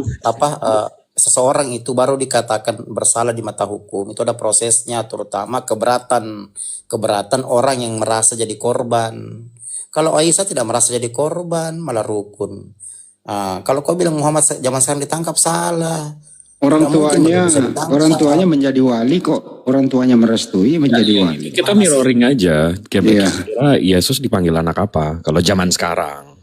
seseorang itu baru dikatakan bersalah di mata hukum itu ada prosesnya, terutama keberatan orang yang merasa jadi korban. Kalau Aisyah tidak merasa jadi korban, malah rukun. Kalau kau bilang Muhammad zaman sekarang ditangkap, salah. Orang tuanya menjadi wali kok. Orang tuanya merestui menjadi wali. Kita mirroring aja. Kira-kira Yesus dipanggil anak apa kalau zaman sekarang?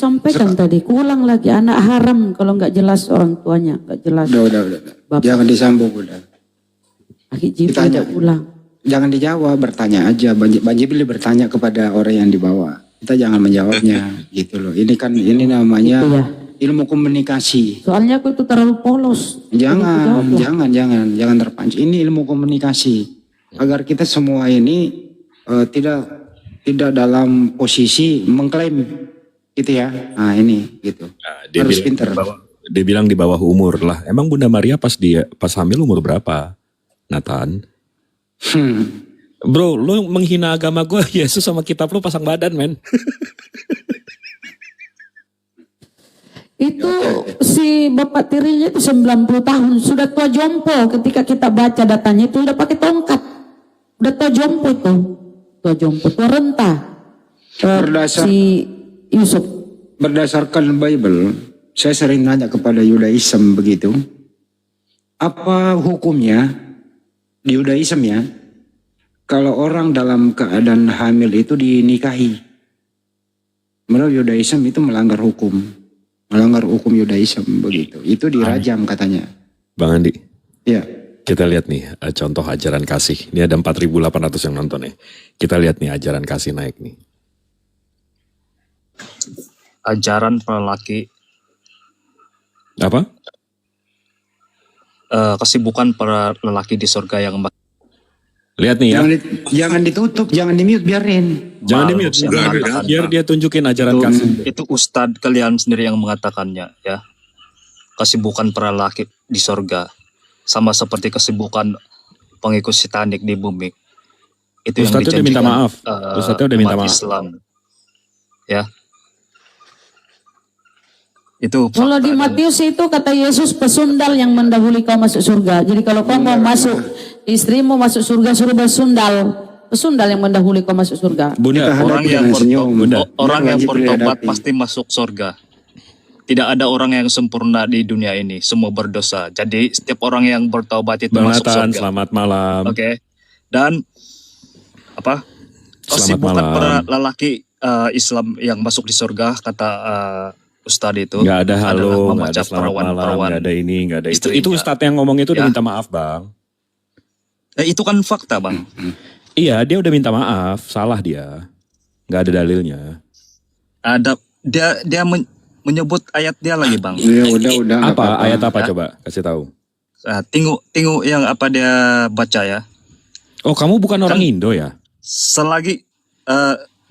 Sampaikan tadi, ulang lagi, anak haram kalau nggak jelas orang tuanya, nggak jelas. Udah. Jangan disambung udah. Kita aja ulang. Jangan dijawab, bertanya aja. Bang Jibril bertanya kepada orang yang dibawa. Kita jangan menjawabnya gitu loh. Ini namanya gitu ya, ilmu komunikasi. Soalnya aku itu terlalu polos. Jangan terpancing. Ini ilmu komunikasi agar kita semua ini tidak dalam posisi mengklaim gitu ya. Nah ini gitu. Dia harus pinter. Dia bilang di bawah umur lah. Emang Bunda Maria pas hamil umur berapa? Nathan. Bro, lu menghina agama gue, Yesus sama kitab lu pasang badan, men. Itu si bapak tirinya itu 90 tahun, sudah tua jompo ketika kita baca datanya itu udah pakai tongkat. Udah tua jompo itu. Tua jompo, tua renta. Si Yusuf. Berdasarkan Bible, saya sering nanya kepada Yudaism begitu. Apa hukumnya di Yudaism ya? Kalau orang dalam keadaan hamil itu dinikahi, menurut Yudaism itu melanggar hukum Yudaism begitu. Itu dirajam katanya. Bang Andi, ya. Kita lihat nih contoh ajaran kasih. Ini ada 4.800 yang nonton nih. Kita lihat nih ajaran kasih naik nih. ajaran para lelaki, Apa? kesibukan para lelaki di surga yang Lihat nih ya. Jangan ditutup, jangan di-mute, biarin. Jangan di-mute. yang mengatakan, Biar dia tunjukin ajaran kasih. itu Ustadz kalian sendiri yang mengatakannya, ya. Kesibukan para lelaki di surga sama seperti kesibukan pengikut satanik di bumi. Itu yang Ustadznya udah minta dijanjikan, maaf. Ustadznya udah minta umat maaf. Islam, ya. Itu Kalau di Matius itu kata Yesus, pesundal yang mendahului kau masuk surga. Jadi kalau kau mau masuk, istrimu masuk surga, suruh bersundal. Pesundal yang mendahului kau masuk surga. Bunda, orang yang bertobat pasti masuk surga. Tidak ada orang yang sempurna di dunia ini, semua berdosa. Jadi setiap orang yang bertobat itu Bang masuk Nathan, surga. selamat malam. Oke. Dan apa? Selamat Kesibukan malam. para lelaki Islam yang masuk di surga, kata Ustadz itu. Nggak ada halo, adalah nggak ada membaca selamat malam, perawan-perawan nggak ada ini, nggak ada itu. istrinya. Itu Ustadz yang ngomong itu udah Ya. minta maaf, Bang. Itu kan fakta, Bang. Iya, dia udah minta maaf, salah dia. Nggak ada dalilnya. Ada dia menyebut ayat dia lagi, Bang. Ya udah. Apa ayat apa coba kasih tahu. Tengok yang apa dia baca ya. Oh, kamu bukan orang Indo ya? Selagi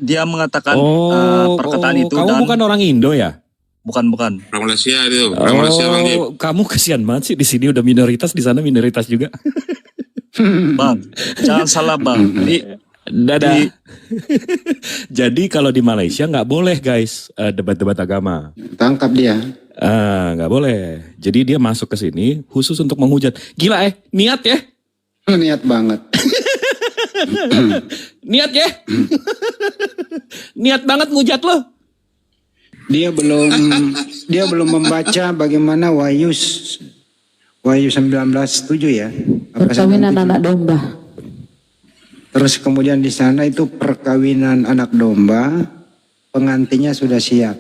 dia mengatakan Oh, perkataan itu kamu dan bukan orang Indo ya? bukan. Orang Malaysia itu. Orang Malaysia Bang Jip. Kamu kasihan banget sih, di sini udah minoritas, di sana minoritas juga. Bang, jangan salah, Bang. Dadah. Jadi kalau di Malaysia nggak boleh guys debat-debat agama. Tangkap dia. Nggak boleh. Jadi dia masuk ke sini khusus untuk menghujat. Gila niat ya? Niat banget. Niat ya? Niat banget ngujat lo. Dia belum membaca bagaimana Wahyu 19:7 ya. Perkawinan anak domba. Terus kemudian di sana itu perkawinan anak domba, pengantinnya sudah siap.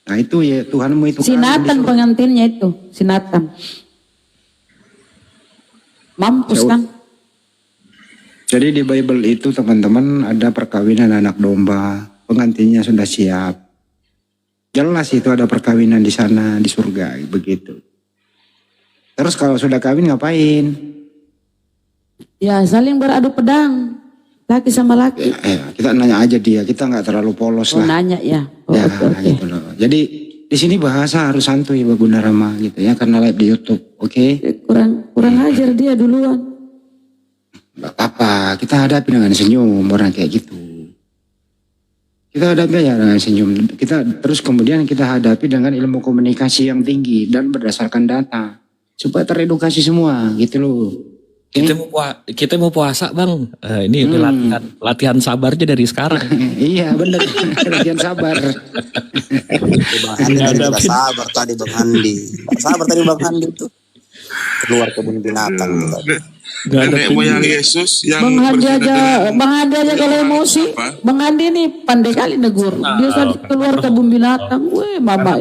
Nah itu ya Tuhanmu itu. Sinatan pengantinnya itu, sinatan. Mampus kan? Jadi di Bible itu teman-teman ada perkawinan anak domba, pengantinnya sudah siap. Jelas itu ada perkawinan di sana di surga begitu. Terus kalau sudah kawin ngapain? Ya saling beradu pedang, laki sama laki. Kita nanya aja dia, kita nggak terlalu polos lah. Nanya ya. Ya gitu loh. Jadi di sini bahasa harus santuy Mbak Gunawarma gitu ya, karena live di YouTube, oke? Kurang ajar dia duluan. Gak apa, kita hadapi dengan senyum orang kayak gitu. Kita hadapi aja dengan senyum. Terus kemudian kita hadapi dengan ilmu komunikasi yang tinggi dan berdasarkan data supaya teredukasi semua gitu loh. Kita mau puasa bang. Ini latihan sabarnya dari sekarang. Iya benar, latihan sabar. Sabar tadi Bang Andi. Sabar tadi Bang Andi itu. Keluar kebun binatang. Nenek moyang Yesus yang Bang Hadi aja kalau emosi. Bang Hadi nih pandai kali negur. Dia tadi keluar kebun binatang. Weh mama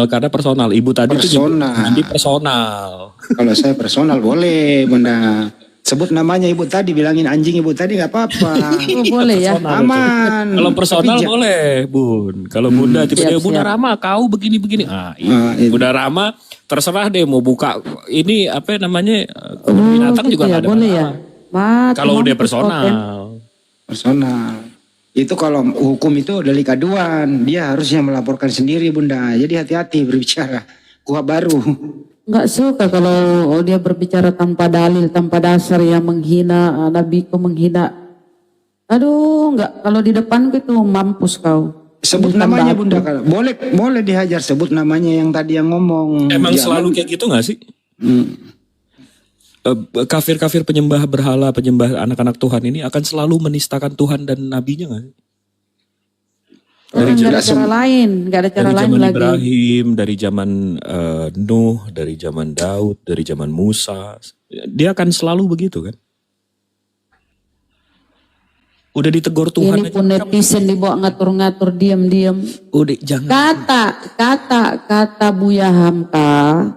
Karena personal. Ibu tadi personal. Itu personal. Kalau saya personal boleh Bunda. Sebut namanya ibu tadi, bilangin anjing ibu tadi nggak apa-apa. Boleh ya. Aman. Kalau personal boleh Bun. Kalau Bunda tiba-tiba Bunda Rama kau begini-begini. Bunda Rama terserah deh mau buka ini apa namanya binatang juga nggak ada boleh ya. Kalau udah personal. Itu kalau hukum itu delik aduan, dia harusnya melaporkan sendiri Bunda. Jadi hati-hati berbicara. Kuhab baru. Nggak suka kalau dia berbicara tanpa dalil, tanpa dasar yang menghina nabiku, menghina. Aduh, nggak, kalau di depanku itu mampus kau. Sebut namanya Bunda, boleh dihajar, sebut namanya yang tadi yang ngomong. Emang selalu kayak gitu nggak sih? Kafir-kafir penyembah berhala, penyembah anak-anak Tuhan ini akan selalu menistakan Tuhan dan nabinya nggak sih? Nggak ada cara lain, nggak ada cara lain lagi. Dari zaman Ibrahim, dari zaman Nuh, dari zaman Daud, dari zaman Musa, dia akan selalu begitu kan? Udah ditegur Tuhan. Ini pun netizen dibawa ngatur-ngatur diam-diam. Udah jangan. Kata Buya Hamka,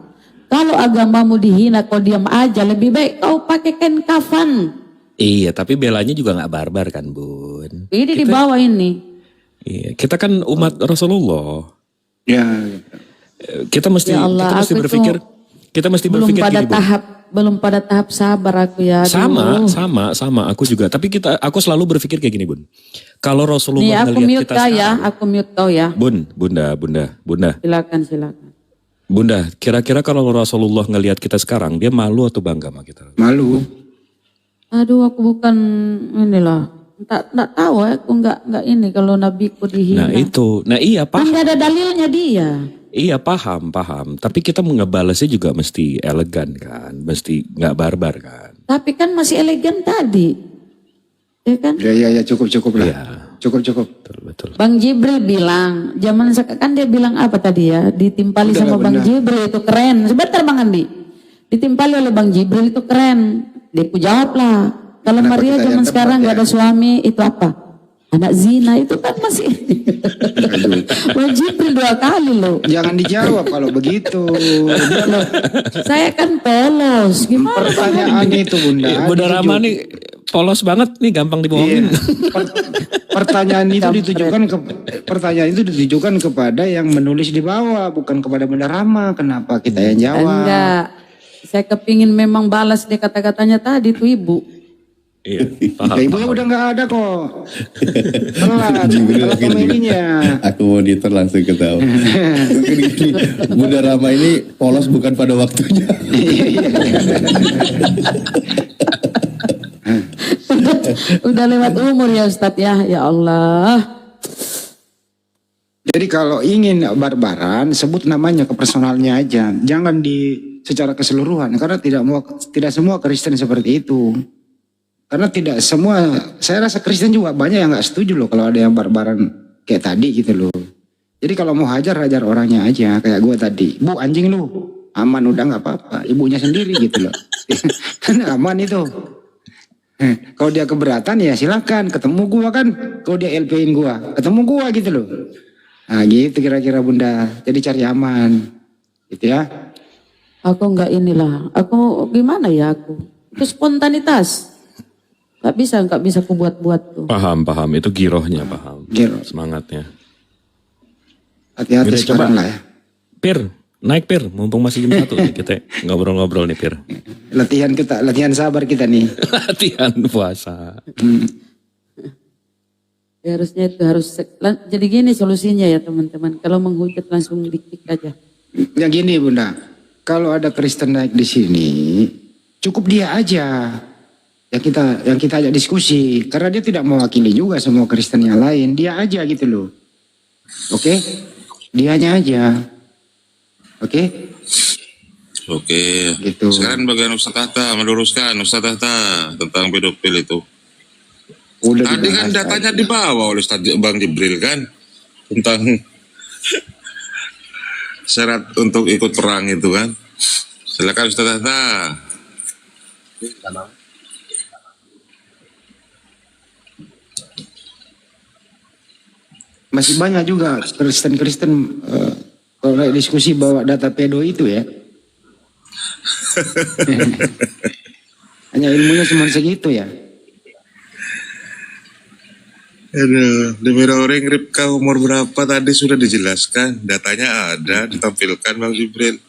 kalau agamamu dihina kau diam aja, lebih baik kau pakai kain kafan. Iya, tapi belanya juga nggak barbar kan Bun? Ini di bawah ini. Iya, kita kan umat Rasulullah. Ya. Kita mesti Ya Allah, aku itu belum berpikir pada gini, Bu. belum pada tahap sabar aku ya. Aduh. Sama aku juga. Tapi aku selalu berpikir kayak gini, Bun. Kalau Nih Rasulullah aku ngelihat mute kita kau ya, sekarang, aku mute kau ya. Bunda. Silakan. Bunda, kira-kira kalau Rasulullah ngelihat kita sekarang, dia malu atau bangga sama kita? Malu. Aduh, aku bukan inilah. Tak tahu aku nggak ini kalau nabiku dihina. Nah itu, iya Kan paham. nggak ada dalilnya dia. Iya paham. Tapi kita ngebalasnya juga mesti elegan kan, mesti nggak barbar kan. Tapi kan masih elegan tadi. Ya kan? Ya cukup lah. Iya. Cukup. Betul. Bang Jibril bilang, kan dia bilang apa tadi ya? Ditimpali Udah, sama Bang Bunda. Jibril itu keren. Sebentar Bang Andi. Ditimpali oleh Bang Jibril itu keren. Dia jawab lah. Kalau Kenapa Maria kita zaman yang sekarang tempat nggak ya? ada suami, itu apa? Anak zina itu kan masih. Bang Jibril 2 kali loh. Jangan dijawab kalau begitu. Saya kan polos. Gimana? Pertanyaan itu Bunda. Bunda Rama nih polos banget nih, gampang dibohongin. Pertanyaan itu ditujukan kepada yang menulis di bawah, bukan kepada Bunda Rama. Kenapa kita yang jawab? Enggak. Saya kepingin memang balas dia kata-katanya tadi tuh ibu. Iya, paham. Ibunya udah nggak ada kok. Telat komedinya. Aku mau monitor langsung ketawa. Bunda Rama ini polos bukan pada waktunya. Udah lewat umur ya Ustadz ya. Ya Allah. Jadi kalau ingin barbaran, sebut namanya ke personalnya aja. Jangan secara keseluruhan. Karena tidak semua Kristen seperti itu. Karena tidak semua, saya rasa Kristen juga banyak yang nggak setuju loh kalau ada yang barbaran kayak tadi gitu loh. Jadi kalau mau hajar orangnya aja kayak gue tadi. Bu anjing lu, aman udah nggak apa-apa. Ibunya sendiri gitu loh. Kan aman itu. Kalau dia keberatan ya silakan ketemu gua kan. Kalau dia LP-in gua, ketemu gua gitu loh. Nah gitu kira-kira Bunda. Jadi cari aman, gitu ya. Aku nggak inilah. Aku gimana ya aku? Itu spontanitas. Nggak bisa aku buat-buat tuh. Paham. Itu girohnya, paham. Giroh. Semangatnya. Hati-hati Udah, sekarang lah ya. Naik Pir, mumpung masih jam 1 nih, kita ngobrol-ngobrol nih Pir. Latihan sabar kita nih. Latihan puasa. Ya, harusnya itu jadi gini solusinya ya teman-teman. Kalau menghujat langsung diklik aja. Ya gini Bunda, kalau ada Kristen naik di sini, cukup dia aja yang kita ajak diskusi, karena dia tidak mewakili juga semua Kristen yang lain, dia aja gitu loh. Oke? Dianya aja. Oke? Oke. Gitu. Sekarang bagian Ustaz Tahta meluruskan Ustaz Tahta tentang pedofil itu. Udah Tadi kan dibahas datanya tadi. dibawa oleh Ustaz Bang Jibril kan tentang syarat untuk ikut perang itu kan. Silakan Ustaz Tahta. Masih banyak juga Kristen kalau naik diskusi bawa data pedo itu ya. Hanya ilmunya cuma segitu ya. Aduh, di mirroring Ripka umur berapa tadi sudah dijelaskan, datanya ada, ditampilkan Bang Jibril.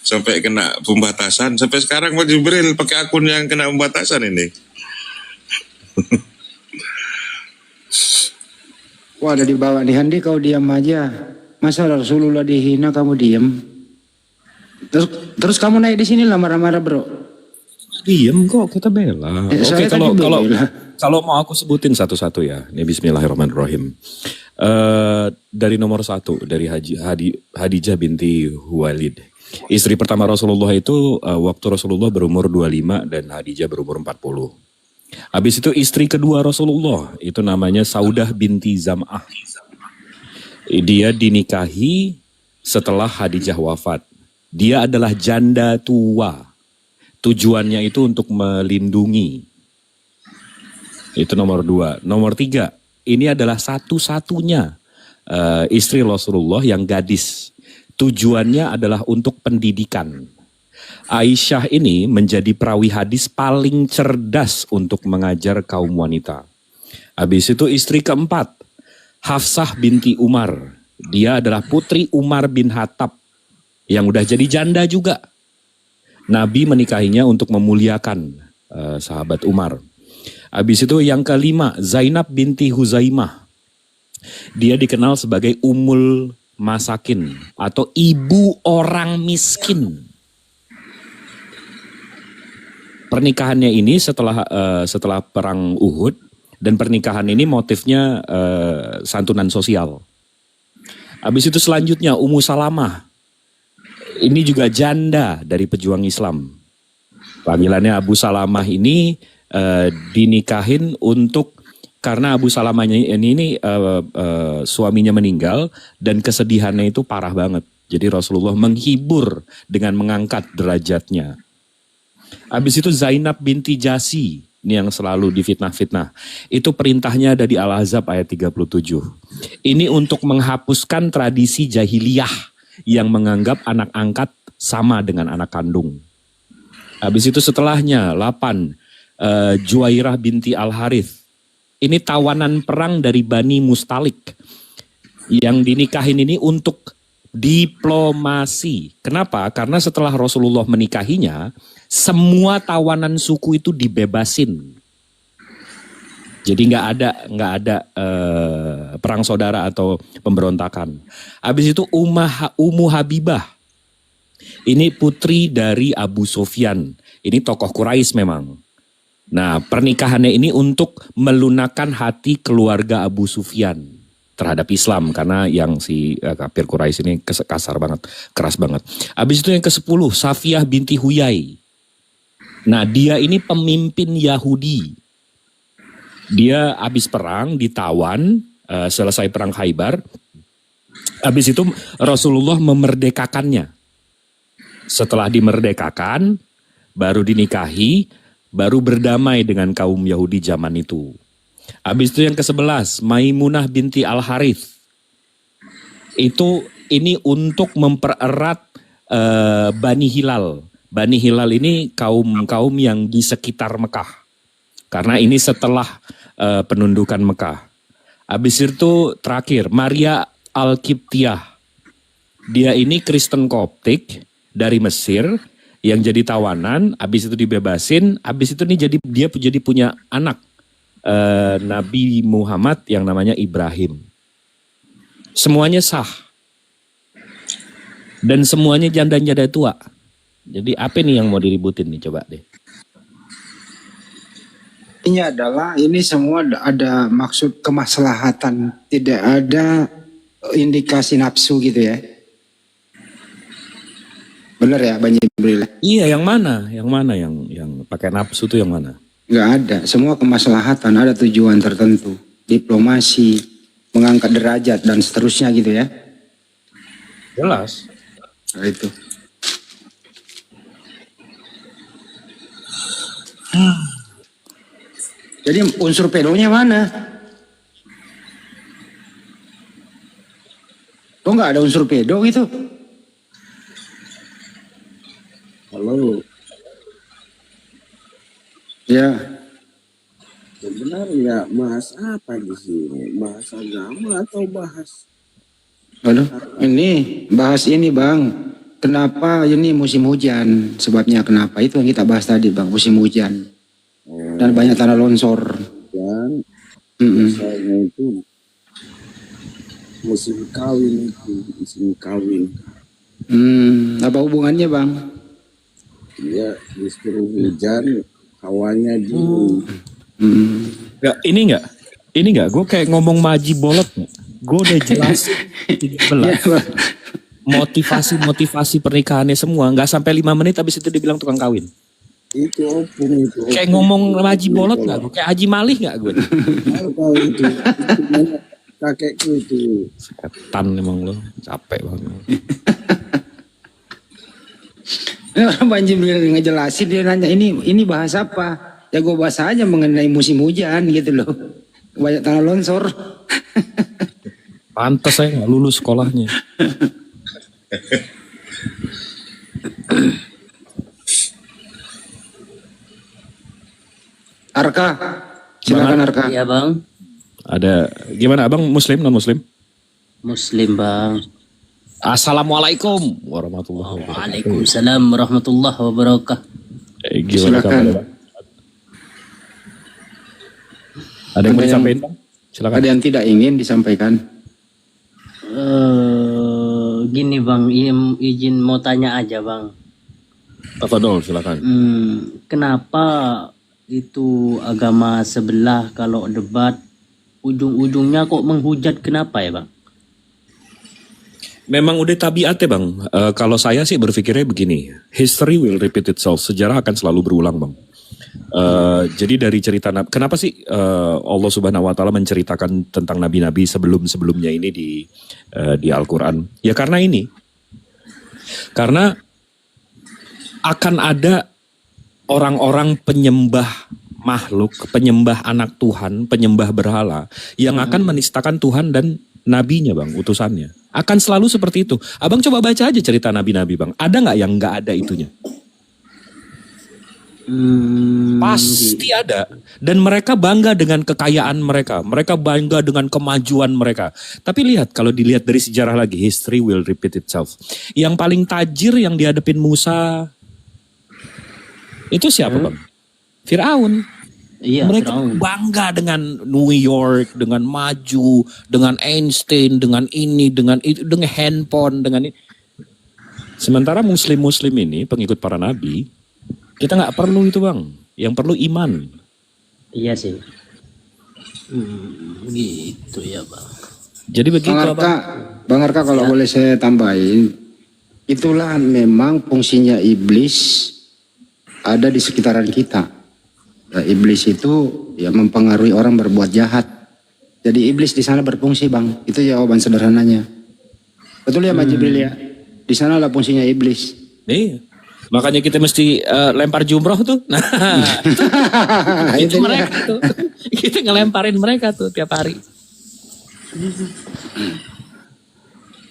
Sampai kena pembatasan, sampai sekarang Bang Jibril pakai akun yang kena pembatasan ini. Wah, ada dibawa di Handi, kau diam aja. Masa Rasulullah dihina kamu diam? Terus kamu naik di sini lah marah-marah bro. Diem kok, kita bela. Oke, Saya kalau tadi bela. kalau mau aku sebutin satu-satu ya. Ini Bismillahirrahmanirrahim. Dari nomor 1 dari Hadijah binti Huwailid. Istri pertama Rasulullah itu waktu Rasulullah berumur 25 dan Hadijah berumur 40. Habis itu istri kedua Rasulullah itu namanya Saudah binti Zam'ah. Dia dinikahi setelah Hadijah wafat. Dia adalah janda tua. Tujuannya itu untuk melindungi. Itu nomor 2. Nomor 3, ini adalah satu-satunya istri Rasulullah yang gadis. Tujuannya adalah untuk pendidikan. Aisyah ini menjadi perawi hadis paling cerdas untuk mengajar kaum wanita. Habis itu istri keempat, Hafsah binti Umar. Dia adalah putri Umar bin Khattab yang udah jadi janda juga. Nabi menikahinya untuk memuliakan sahabat Umar. Habis itu yang kelima, Zainab binti Huzaimah. Dia dikenal sebagai Ummul Masakin atau ibu orang miskin. Pernikahannya ini setelah perang Uhud, dan pernikahan ini motifnya santunan sosial. Habis itu selanjutnya Ummu Salamah. Ini juga janda dari pejuang Islam. Panggilannya Abu Salamah ini dinikahin karena Abu Salamah ini suaminya meninggal dan kesedihannya itu parah banget. Jadi Rasulullah menghibur dengan mengangkat derajatnya. Habis itu Zainab binti Jasi, ini yang selalu difitnah-fitnah. Itu perintahnya ada di Al-Ahzab ayat 37. Ini untuk menghapuskan tradisi jahiliyah yang menganggap anak angkat sama dengan anak kandung. Habis itu setelahnya 8, Juwairah binti Al-Harith. Ini tawanan perang dari Bani Mustalik. Yang dinikahin ini untuk diplomasi. Kenapa? Karena setelah Rasulullah menikahinya, semua tawanan suku itu dibebasin. Jadi nggak ada perang saudara atau pemberontakan. Habis itu Ummu Habibah. Ini putri dari Abu Sufyan. Ini tokoh Quraisy memang. Nah, pernikahannya ini untuk melunakkan hati keluarga Abu Sufyan terhadap Islam, karena yang si kafir Quraisy ini kasar banget, keras banget. Habis itu yang ke-10, Safiyah binti Huyai. Nah, dia ini pemimpin Yahudi. Dia habis perang, ditawan, selesai perang Khaybar. Habis itu Rasulullah memerdekakannya. Setelah dimerdekakan, baru dinikahi, baru berdamai dengan kaum Yahudi zaman itu. Habis itu yang ke-11, Maimunah binti Al-Harith. Ini untuk mempererat Bani Hilal. Bani Hilal ini kaum yang di sekitar Mekah. Karena ini setelah penundukan Mekah. Habis itu terakhir, Maria Al-Qibtiyah. Dia ini Kristen Koptik dari Mesir yang jadi tawanan, habis itu dibebasin, habis itu nih dia jadi punya anak Nabi Muhammad yang namanya Ibrahim. Semuanya sah. Dan semuanya janda-janda tua. Jadi apa nih yang mau diributin nih, coba deh. Ini adalah, ini semua ada maksud kemaslahatan, tidak ada indikasi nafsu gitu ya. Bener ya, Bang Jibril? Iya, yang mana? Yang mana yang pakai nafsu itu yang mana? Nggak ada, semua kemaslahatan, ada tujuan tertentu, diplomasi, mengangkat derajat dan seterusnya gitu ya. Jelas. Nah, itu. Jadi unsur pedonya mana? Kok nggak ada unsur pedo gitu? Halo. Ya. Sebenarnya bahas apa di sini? Bahas agama atau bahas? Halo. Ini bahas ini Bang. Kenapa ini musim hujan? Sebabnya kenapa? Itu yang kita bahas tadi Bang, musim hujan. Dan banyak tanah longsor. Dan misalnya itu musim kawin Apa hubungannya Bang? Ya justru hujan, hawanya dingin. Nggak, ini nggak, gue kayak ngomong maji bolot nih. Gue udah jelasin 13 motivasi pernikahannya semua, nggak sampai 5 menit habis itu dibilang tukang kawin. Itu opung itu. Kayak ngomong maji bolot nggak gue? Kayak Haji Malih nggak gue? Tahu itu kakekku itu. Setan emang lo, capek banget. Bang Jibril ngejelasin, dia nanya ini bahas apa? Ya gue bahas aja mengenai musim hujan gitu loh. Banyak tanah longsor. Pantes saya nggak lulus sekolahnya. Arka, silakan Arka. Iya Bang. Ada gimana Abang, Muslim non Muslim? Muslim bang. Assalamualaikum warahmatullahi wabarakatuh. Waalaikumsalam warahmatullahi wabarakatuh. Gimana kabarnya, Bang? Ada yang mau disampaikan, Bang? Silakan. Ada yang tidak ingin disampaikan? Gini bang, izin mau tanya aja bang. Tafadhol, silakan. Kenapa itu agama sebelah kalau debat ujung-ujungnya kok menghujat, kenapa ya bang? Memang udah tabiatnya, Bang. Kalau saya sih berpikirnya begini, history will repeat itself, sejarah akan selalu berulang, Bang. Jadi dari cerita kenapa sih Allah Subhanahu wa taala menceritakan tentang nabi-nabi sebelum-sebelumnya ini di Al-Qur'an? Ya karena ini. Karena akan ada orang-orang penyembah makhluk, penyembah anak Tuhan, penyembah berhala yang akan menistakan Tuhan dan nabinya, Bang, utusannya. Akan selalu seperti itu. Abang coba baca aja cerita nabi-nabi, Bang. Ada nggak yang nggak ada itunya? Pasti ada. Dan mereka bangga dengan kekayaan mereka. Mereka bangga dengan kemajuan mereka. Tapi lihat, kalau dilihat dari sejarah lagi, history will repeat itself. Yang paling tajir yang dihadapin Musa, itu siapa, Bang? Firaun. Iya, mereka bangga dengan New York, dengan maju, dengan Einstein, dengan ini, dengan itu, dengan handphone, dengan ini. Sementara muslim-muslim ini, pengikut para nabi, kita nggak perlu itu, Bang. Yang perlu iman. Iya sih. Gitu ya bang. Jadi begitu, Bang Arka, kalau boleh saya tambahin, itulah memang fungsinya iblis ada di sekitaran kita. Nah, iblis itu ya mempengaruhi orang berbuat jahat. Jadi iblis di sana berfungsi, Bang. Itu jawaban sederhananya. Betul ya, Mas Jibril ya? Di sana lah fungsinya iblis. Nih, makanya kita mesti lempar jumroh tuh. Nah, itu mereka tuh. Kita ngelemparin mereka tuh tiap hari.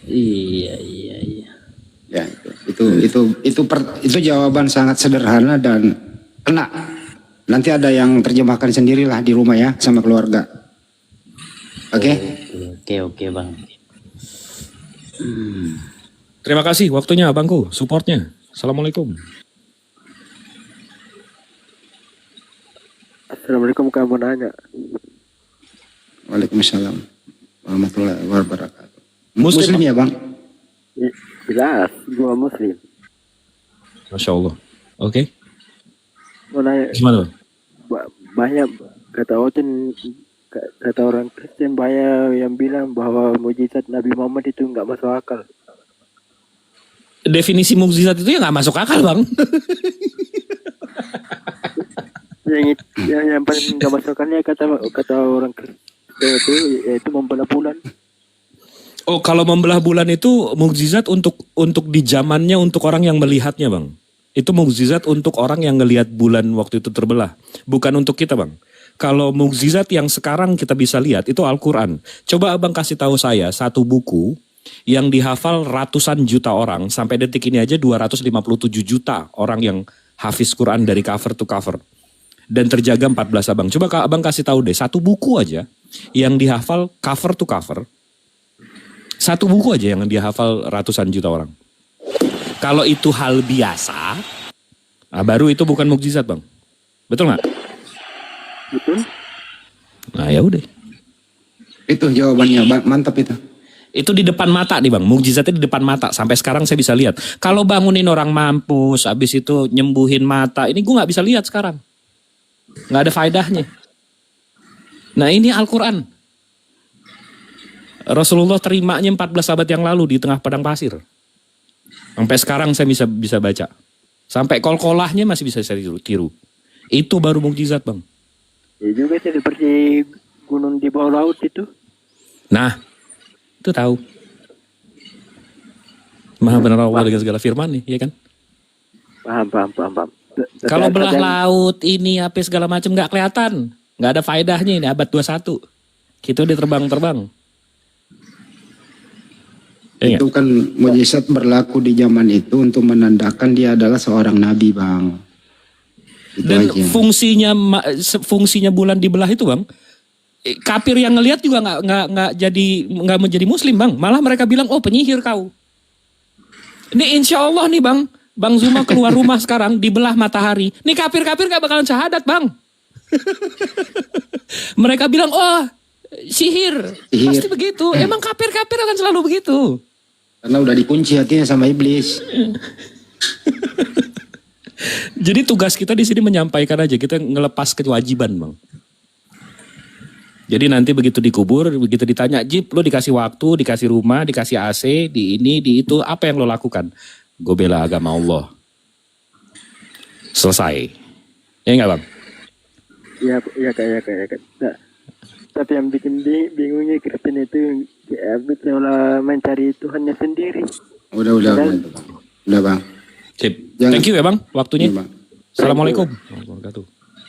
Iya. Ya, itu jawaban sangat sederhana dan kena. Nanti ada yang terjemahkan sendirilah di rumah ya sama keluarga. Oke? Oke bang. Terima kasih waktunya abangku, supportnya. Assalamualaikum. Assalamualaikum, kamu nanya. Waalaikumsalam warahmatullahi wabarakatuh. Muslim ya, Bang? Jelas, gua muslim. Masya Allah. Oke. Mau nanya, gimana? Banyak kata orang Kristen, banyak yang bilang bahwa mukjizat Nabi Muhammad itu nggak masuk akal. Definisi mukjizat itu ya nggak masuk akal, Bang. yang paling nggak masuk akalnya kata orang Kristen itu membelah bulan. Oh, kalau membelah bulan itu mukjizat untuk di zamannya, untuk orang yang melihatnya, Bang. Itu mukjizat untuk orang yang ngelihat bulan waktu itu terbelah. Bukan untuk kita, Bang. Kalau mukjizat yang sekarang kita bisa lihat itu Al-Quran. Coba abang kasih tahu saya satu buku yang dihafal ratusan juta orang. Sampai detik ini aja 257 juta orang yang hafiz Quran dari cover to cover. Dan terjaga 14 abang. Coba abang kasih tahu deh, satu buku aja yang dihafal cover to cover. Satu buku aja yang dihafal ratusan juta orang. Kalau itu hal biasa, baru itu bukan mukjizat, Bang. Betul nggak? Betul. Nah ya udah. Itu jawabannya, Bang. Mantap itu. Itu di depan mata nih, Bang. Mukjizatnya di depan mata. Sampai sekarang saya bisa lihat. Kalau bangunin orang mampus, habis itu nyembuhin mata, ini gue nggak bisa lihat sekarang. Nggak ada faedahnya. Nah ini Al-Quran. Rasulullah terimanya 14 abad yang lalu di tengah padang pasir. Sampai sekarang saya bisa baca. Sampai kol-kolahnya masih bisa saya tiru. Itu baru mukjizat, Bang. Ya juga seperti gunung di bawah laut itu. Nah, itu tahu. Maha benar Allah dengan segala firman nih, ya kan? Paham. Kalau belah laut ini apa segala macam nggak kelihatan. Nggak ada faedahnya ini abad 21. Kita udah terbang-terbang. Itu kan mukjizat berlaku di zaman itu untuk menandakan dia adalah seorang nabi, Bang. Itu Dan aja. fungsinya bulan dibelah itu, Bang, kafir yang ngelihat juga nggak menjadi muslim bang, malah mereka bilang oh penyihir kau. Ini insya Allah nih bang Zuma keluar rumah sekarang dibelah matahari, nih kafir gak bakalan syahadat bang. Mereka bilang oh sihir. Pasti begitu, emang kafir akan selalu begitu. Karena udah dikunci hatinya sama iblis. Jadi tugas kita di sini menyampaikan aja, kita ngelepas kewajiban bang. Jadi nanti begitu dikubur, begitu ditanya, Jip, lo dikasih waktu, dikasih rumah, dikasih AC, di ini, di itu, apa yang lo lakukan? Gue bela agama Allah. Selesai. Ya enggak bang? Iya kak. Nah, tapi yang bikin bingungnya Kristen itu, ya betul mencari Tuhannya sendiri. Udah bang. Sip. Thank you ya bang, waktunya. Bang. Assalamualaikum.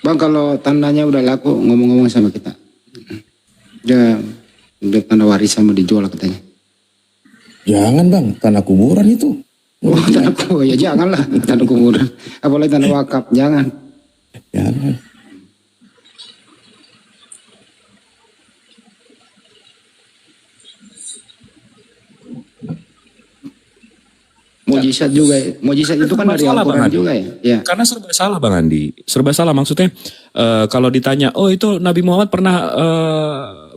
Bang, kalau tandanya udah laku, ngomong-ngomong sama kita. Dia udah tanda warisan mau dijual katanya. Jangan bang, tanah kuburan itu. Oh, tanah kuburan, ya janganlah tanah kuburan. Apalagi tanah wakaf, jangan. Jangan. Mujizat juga ya. Mujizat itu kan dari Al-Quran juga ya. Karena serba salah Bang Andi. Serba salah maksudnya kalau ditanya, oh itu Nabi Muhammad pernah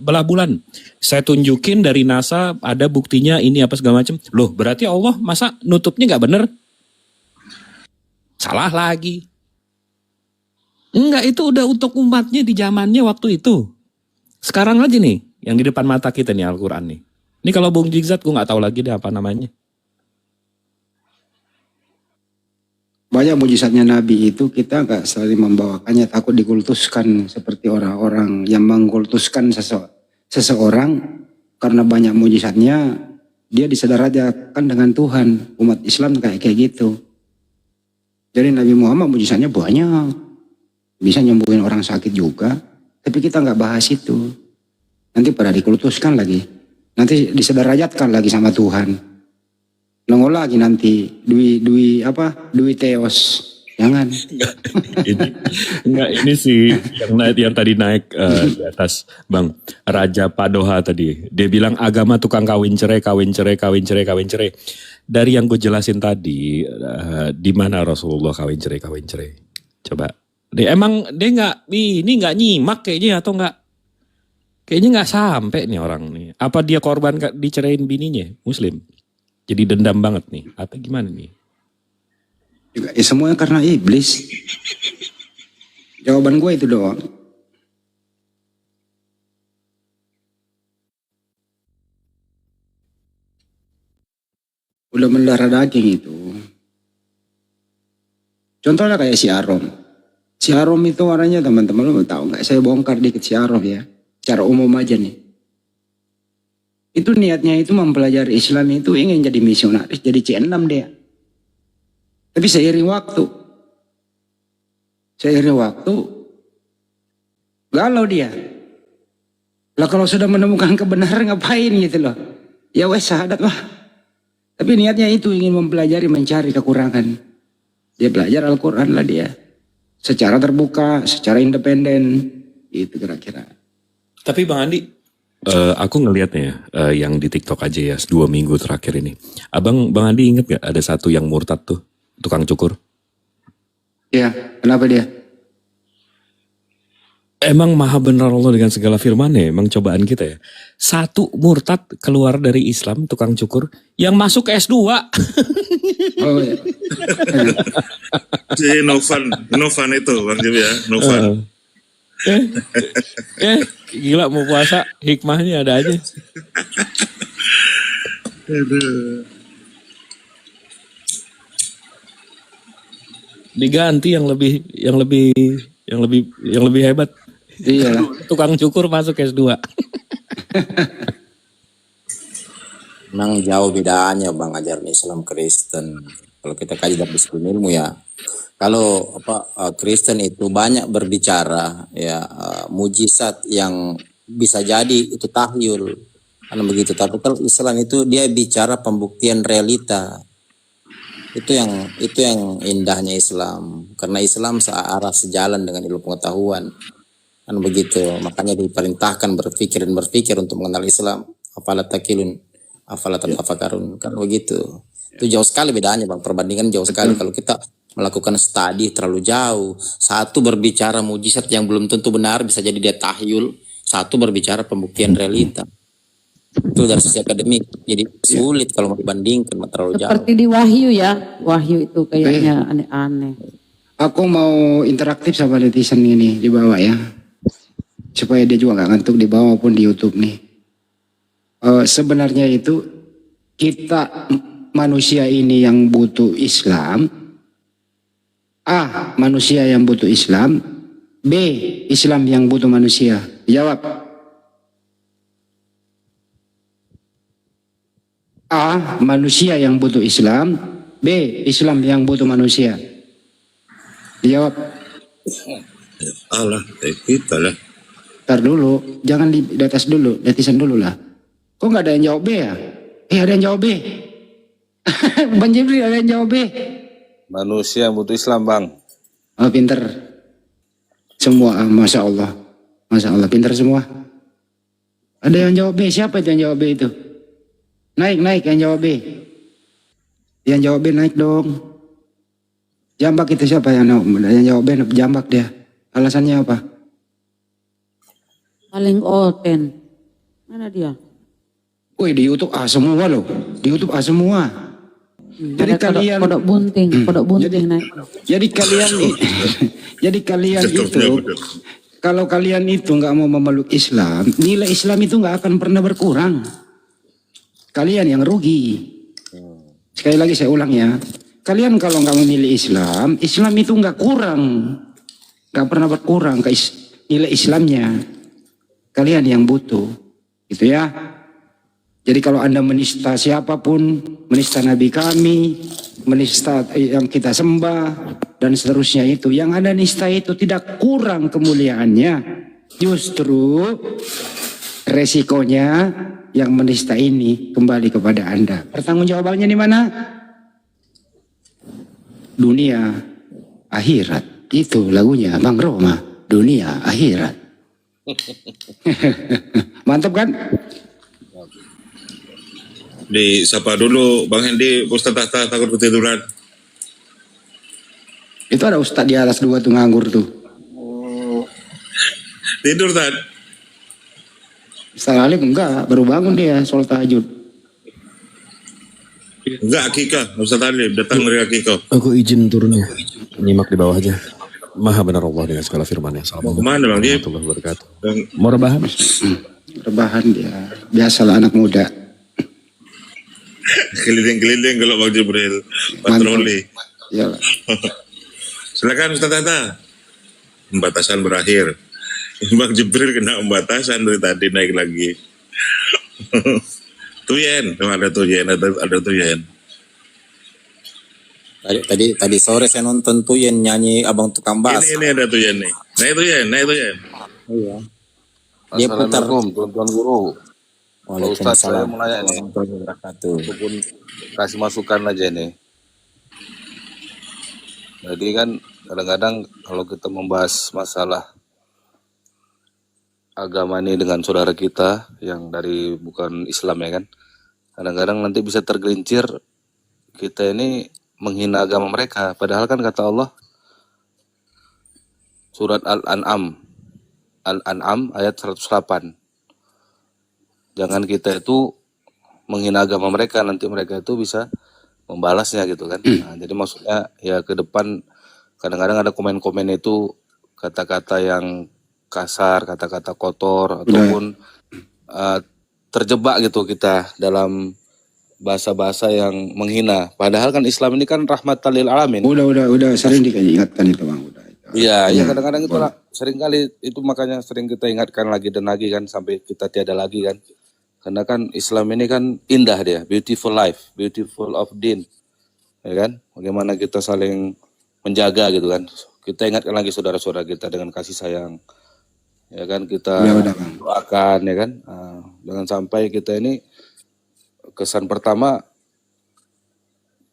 belah bulan. Saya tunjukin dari NASA ada buktinya ini apa segala macam. Loh berarti Allah masa nutupnya gak bener? Salah lagi. Enggak, itu udah untuk umatnya di zamannya waktu itu. Sekarang aja nih yang di depan mata kita nih Al-Quran nih. Ini kalau Bung Jigzat gue gak tahu lagi deh apa namanya. Banyak mujizatnya Nabi itu kita gak selalu membawakannya, takut dikultuskan seperti orang-orang yang mengkultuskan seseorang karena banyak mujizatnya, dia disederajakan dengan Tuhan. Umat Islam kayak gitu. Jadi Nabi Muhammad mujizatnya banyak, bisa nyembuhin orang sakit juga, tapi kita gak bahas itu. Nanti pada dikultuskan lagi, nanti disederajakan lagi sama Tuhan. Nongol lagi nanti Dwi Teos, jangan. Ini sih yang tadi naik di atas Bang Raja Padoha tadi. Dia bilang agama tukang kawin cerai. Dari yang gue jelasin tadi, di mana Rasulullah kawin cerai. Coba. Dia nggak nyimak kayaknya atau nggak? Kayaknya nggak sampai nih orang nih. Apa dia korban dicerain bininya Muslim? Jadi dendam banget nih, apa gimana nih? Juga, semuanya karena iblis. Jawaban gue itu doang. Udah mendarah daging itu. Contohnya kayak si Arom. Si Arom itu orangnya teman-teman lo tahu nggak? Saya bongkar dikit si Arom ya. Secara umum aja nih. Itu niatnya itu mempelajari Islam itu ingin jadi misionaris, jadi C6 dia. Tapi seiring waktu galau dia. Lah kalau sudah menemukan kebenaran ngapain gitu loh. Ya wes syahadat lah. Tapi niatnya itu ingin mempelajari, mencari kekurangan. Dia belajar Al-Quran lah dia. Secara terbuka, secara independen. Itu kira-kira. Tapi Bang Andi, aku ngelihatnya yang di TikTok aja ya 2 minggu terakhir ini. Bang Andi inget gak ada satu yang murtad tuh, tukang cukur? Iya, kenapa dia? Emang maha benar Allah dengan segala firman-Nya, emang cobaan kita ya. Satu murtad keluar dari Islam, tukang cukur, yang masuk ke S2. Oh iya. Si Novan itu Bang Jibi ya, Novan. Gila mau puasa hikmahnya ada aja. Diganti yang lebih hebat. Iya. Tukang cukur masuk S2. Memang jauh bedanya Bang ajaran Islam Kristen. Kalau kita kaji dari segi ilmu ya. Kalau Kristen itu banyak berbicara ya mujizat yang bisa jadi itu tahyul karena begitu. Tapi kalau Islam itu dia bicara pembuktian realita. Itu yang indahnya Islam karena Islam searah sejalan dengan ilmu pengetahuan. Kan begitu. Makanya diperintahkan berpikir dan berpikir untuk mengenal Islam. Afala takilun, afala tatafakarun. Kan begitu. Itu jauh sekali bedanya Bang. Perbandingan jauh sekali. Kalau kita melakukan studi terlalu jauh. Satu berbicara mujizat yang belum tentu benar, bisa jadi dia tahyul. Satu berbicara pembuktian realita. Itu dari sisi akademik. Jadi sulit kalau mau dibandingkan terlalu jauh. Seperti di Wahyu ya. Wahyu itu kayaknya aneh-aneh. Aku mau interaktif sama netizen ini di bawah ya. Supaya dia juga nggak ngantuk di bawah maupun di YouTube nih. Sebenarnya itu kita manusia ini yang butuh Islam. A. Manusia yang butuh Islam. B. Islam yang butuh manusia. Jawab. A. Manusia yang butuh Islam. B. Islam yang butuh manusia. Dijawab. Allah, kita lah. Ntar dulu, jangan di atas dulu, netizen dulu lah. Kok nggak ada yang jawab B ya? Ada yang jawab B. Bang Jibril ada yang jawab B. Manusia yang butuh Islam, Bang. Oh, pinter. Semua, Masya Allah. Masya Allah, pinter semua. Ada yang jawab B, siapa itu yang jawab B itu? Naik yang jawab B. Yang jawab B naik dong. Jambak itu siapa yang jawab B? Jambak dia. Alasannya apa? Paling oten. Mana dia? Wih, di YouTube A semua loh. Di YouTube A semua. Jadi kalian kodok bunting naik. Jadi kalian itu kalau kalian itu nggak mau memeluk Islam, nilai Islam itu nggak akan pernah berkurang. Kalian yang rugi. Sekali lagi saya ulang ya. Kalian kalau nggak memilih Islam, Islam itu nggak kurang, nggak pernah berkurang ke nilai Islamnya. Kalian yang butuh, gitu ya. Jadi kalau Anda menista siapapun, menista Nabi kami, menista yang kita sembah, dan seterusnya itu, yang Anda nista itu tidak kurang kemuliaannya. Justru resikonya yang menista ini kembali kepada Anda. Pertanggungjawabannya di mana? Dunia, akhirat. Itu lagunya Bang Roma. Dunia, akhirat. Mantap kan? Disapa dulu Bang Hendi, Ustaz Tahta takut ketiduran. Itu ada Ustaz di atas 2 tuh nganggur tuh. Tidur Tad? Ustaz Alim enggak, baru bangun dia sholat tahajud. Enggak, Akikah, Ustaz Alim datang dari Akikah. Aku izin turunnya. Nyimak di bawah aja. Maha benar Allah dengan segala firman-Nya. Mau kemana Bang Jib? Mau rebahan? Rebahan dia. Biasalah anak muda. Keliling-keliling kalau Bang Jibril. Patroli. Iyalah. Silakan Ustaz Tahta. Pembatasan berakhir. Bang Jibril kena pembatasan dari tadi naik lagi. Tuyen, ada Tuyen. Tadi sore saya nonton Tuyen nyanyi Abang Tukang Bas. Ini ada Tuyen nih. Naik Tuyen. Iya. Dia putar. Assalamualaikum, Tuan Guru. Ustaz, saya Waalaikumsalam. mau nanya nih. Ataupun kasih masukan aja nih. Jadi kan kadang-kadang kalau kita membahas masalah agama ini dengan saudara kita yang dari bukan Islam ya kan, kadang-kadang nanti bisa tergelincir kita ini menghina agama mereka. Padahal kan kata Allah surat Al-An'am ayat 108, jangan kita itu menghina agama mereka, nanti mereka itu bisa membalasnya gitu kan. Nah, jadi maksudnya ya ke depan kadang-kadang ada komen-komen itu kata-kata yang kasar, kata-kata kotor, ataupun terjebak gitu kita dalam bahasa-bahasa yang menghina. Padahal kan Islam ini kan rahmatan lil alamin. Udah sering diingatkan itu Bang. Iya, ya kadang-kadang itu sering kali itu, makanya sering kita ingatkan lagi dan lagi kan sampai kita tiada lagi kan. Karena kan Islam ini kan indah dia, beautiful life, beautiful of din. Ya kan? Bagaimana kita saling menjaga gitu kan. Kita ingatkan lagi saudara-saudara kita dengan kasih sayang. Ya kan, kita doakan ya kan. Nah, jangan sampai kita ini kesan pertama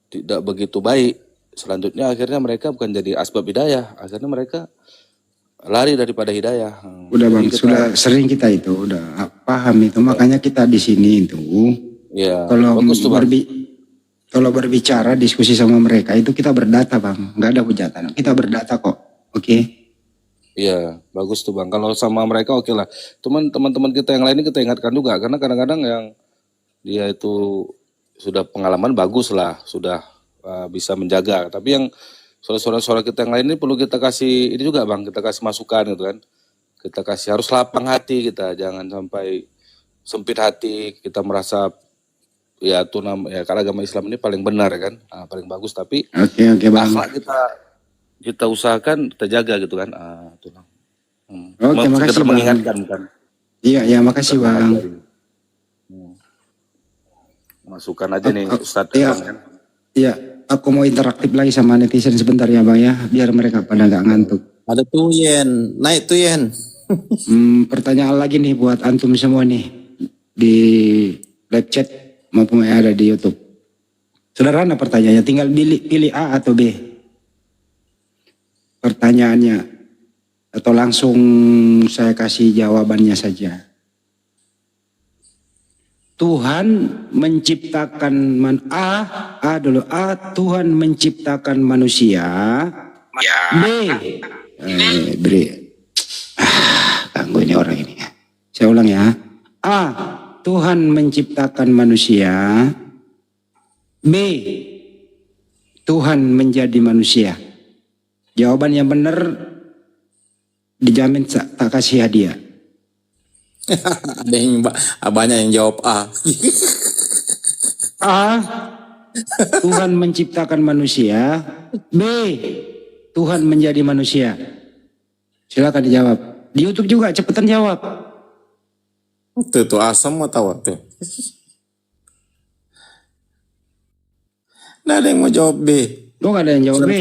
tidak begitu baik, selanjutnya akhirnya mereka bukan jadi asbab hidayah, akhirnya mereka lari daripada hidayah. Udah Bang, Jadi kita, sudah sering kita itu udah paham itu, makanya kita di sini itu ya kalau bagus tuh Bang. kalau berbicara diskusi sama mereka itu kita berdata Bang, nggak ada hujatan, kita berdata kok, oke? Iya, bagus tuh Bang. Kalau sama mereka oke lah. Cuman teman-teman kita yang lain ini kita ingatkan juga, karena kadang-kadang yang dia itu sudah pengalaman bagus lah, sudah bisa menjaga. Tapi yang saudara-saudara kita yang lain ini perlu kita kasih ini juga Bang, kita kasih masukan gitu kan. Kita kasih harus lapang hati kita, jangan sampai sempit hati, kita merasa ya itu ya karena agama Islam ini paling benar kan, paling bagus, tapi Oke Bang. akhlak kita usahakan kita jaga gitu kan. Itu Bang. Oke, makasih Sekedar Bang. mengingatkan bukan. Iya, makasih Bang. Masukan aja nih Ustadz. Iya, Bang, kan? iya. Aku mau interaktif lagi sama netizen sebentar ya Bang ya, biar mereka pada nggak ngantuk. Ada tuh Yen, naik tuh Yen. Pertanyaan lagi nih buat antum semua nih di live chat maupun yang ada di YouTube. Sederhana pertanyaannya, tinggal pilih A atau B. Pertanyaannya, atau langsung saya kasih jawabannya saja. Tuhan menciptakan Tuhan menciptakan manusia. B. Ganggu ini orang ini. Saya ulang ya. A. Tuhan menciptakan manusia. B. Tuhan menjadi manusia. Jawaban yang benar dijamin tak kasih hadiah. Ada yang banyak yang jawab A. A. Tuhan menciptakan manusia. B. Tuhan menjadi manusia. Silakan dijawab. Di YouTube juga cepetan jawab. Tuh asam mau tahu tuh. Nggak ada yang mau jawab B. Kok nggak ada yang jawab B?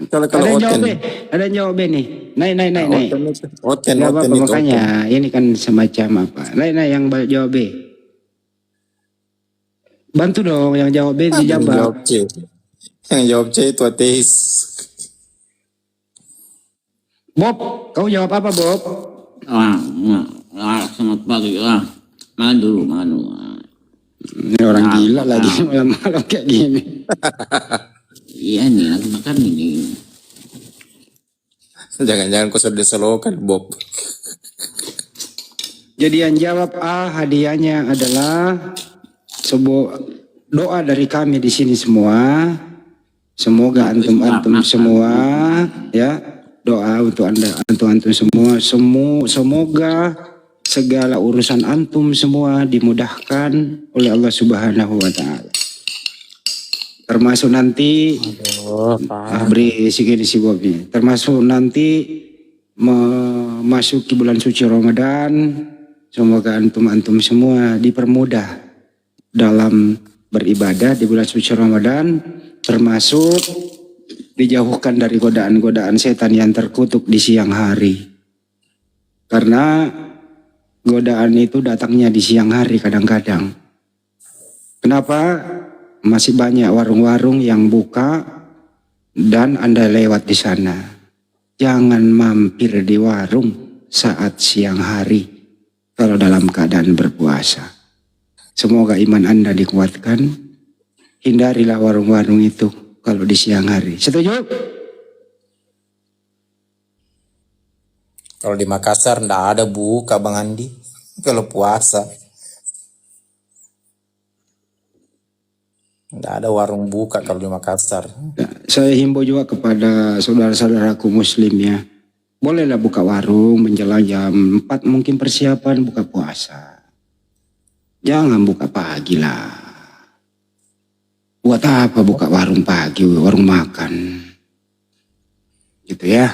Kalau Ada yang jawab Oten. B. Ada yang jawab B nih. Naik. Oten Nggak apa-apa, itu makanya ini kan semacam apa. Naik yang jawab B. Bantu dong yang jawab B Yang dijawab. jawab C. Yang jawab C itu ateis. Bob, kau jawab apa Bob? Selamat pagi lah. Madu. Ini orang gila lagi malam-malam kayak gini. Iya nih, lagi makan ini. Jangan-jangan kau sudah diselokan Bob. Jadi yang jawab A, hadiahnya adalah sebuah doa dari kami di sini semua. Semoga antum semua ya, doa untuk antum semua. Semoga segala urusan antum semua dimudahkan oleh Allah Subhanahu wa taala. Termasuk nanti berisik ini si Bob ini. Termasuk nanti memasuki bulan suci Ramadan, semoga antum semua dipermudah dalam beribadah di bulan suci Ramadan, termasuk dijauhkan dari godaan-godaan setan yang terkutuk di siang hari. Karena godaan itu datangnya di siang hari kadang-kadang. Kenapa? Masih banyak warung-warung yang buka dan Anda lewat di sana. Jangan mampir di warung saat siang hari kalau dalam keadaan berpuasa. Semoga iman Anda dikuatkan. Hindarilah warung-warung itu kalau di siang hari. Setuju? Kalau di Makassar ndak ada buka Bang Andi. Kalau puasa. Nggak ada warung buka kalau di Makassar. Saya himbau juga kepada saudara-saudaraku muslim ya. Bolehlah buka warung menjelang jam 4 mungkin persiapan buka puasa. Jangan buka pagi lah. Buat apa buka warung pagi, warung makan. Gitu ya.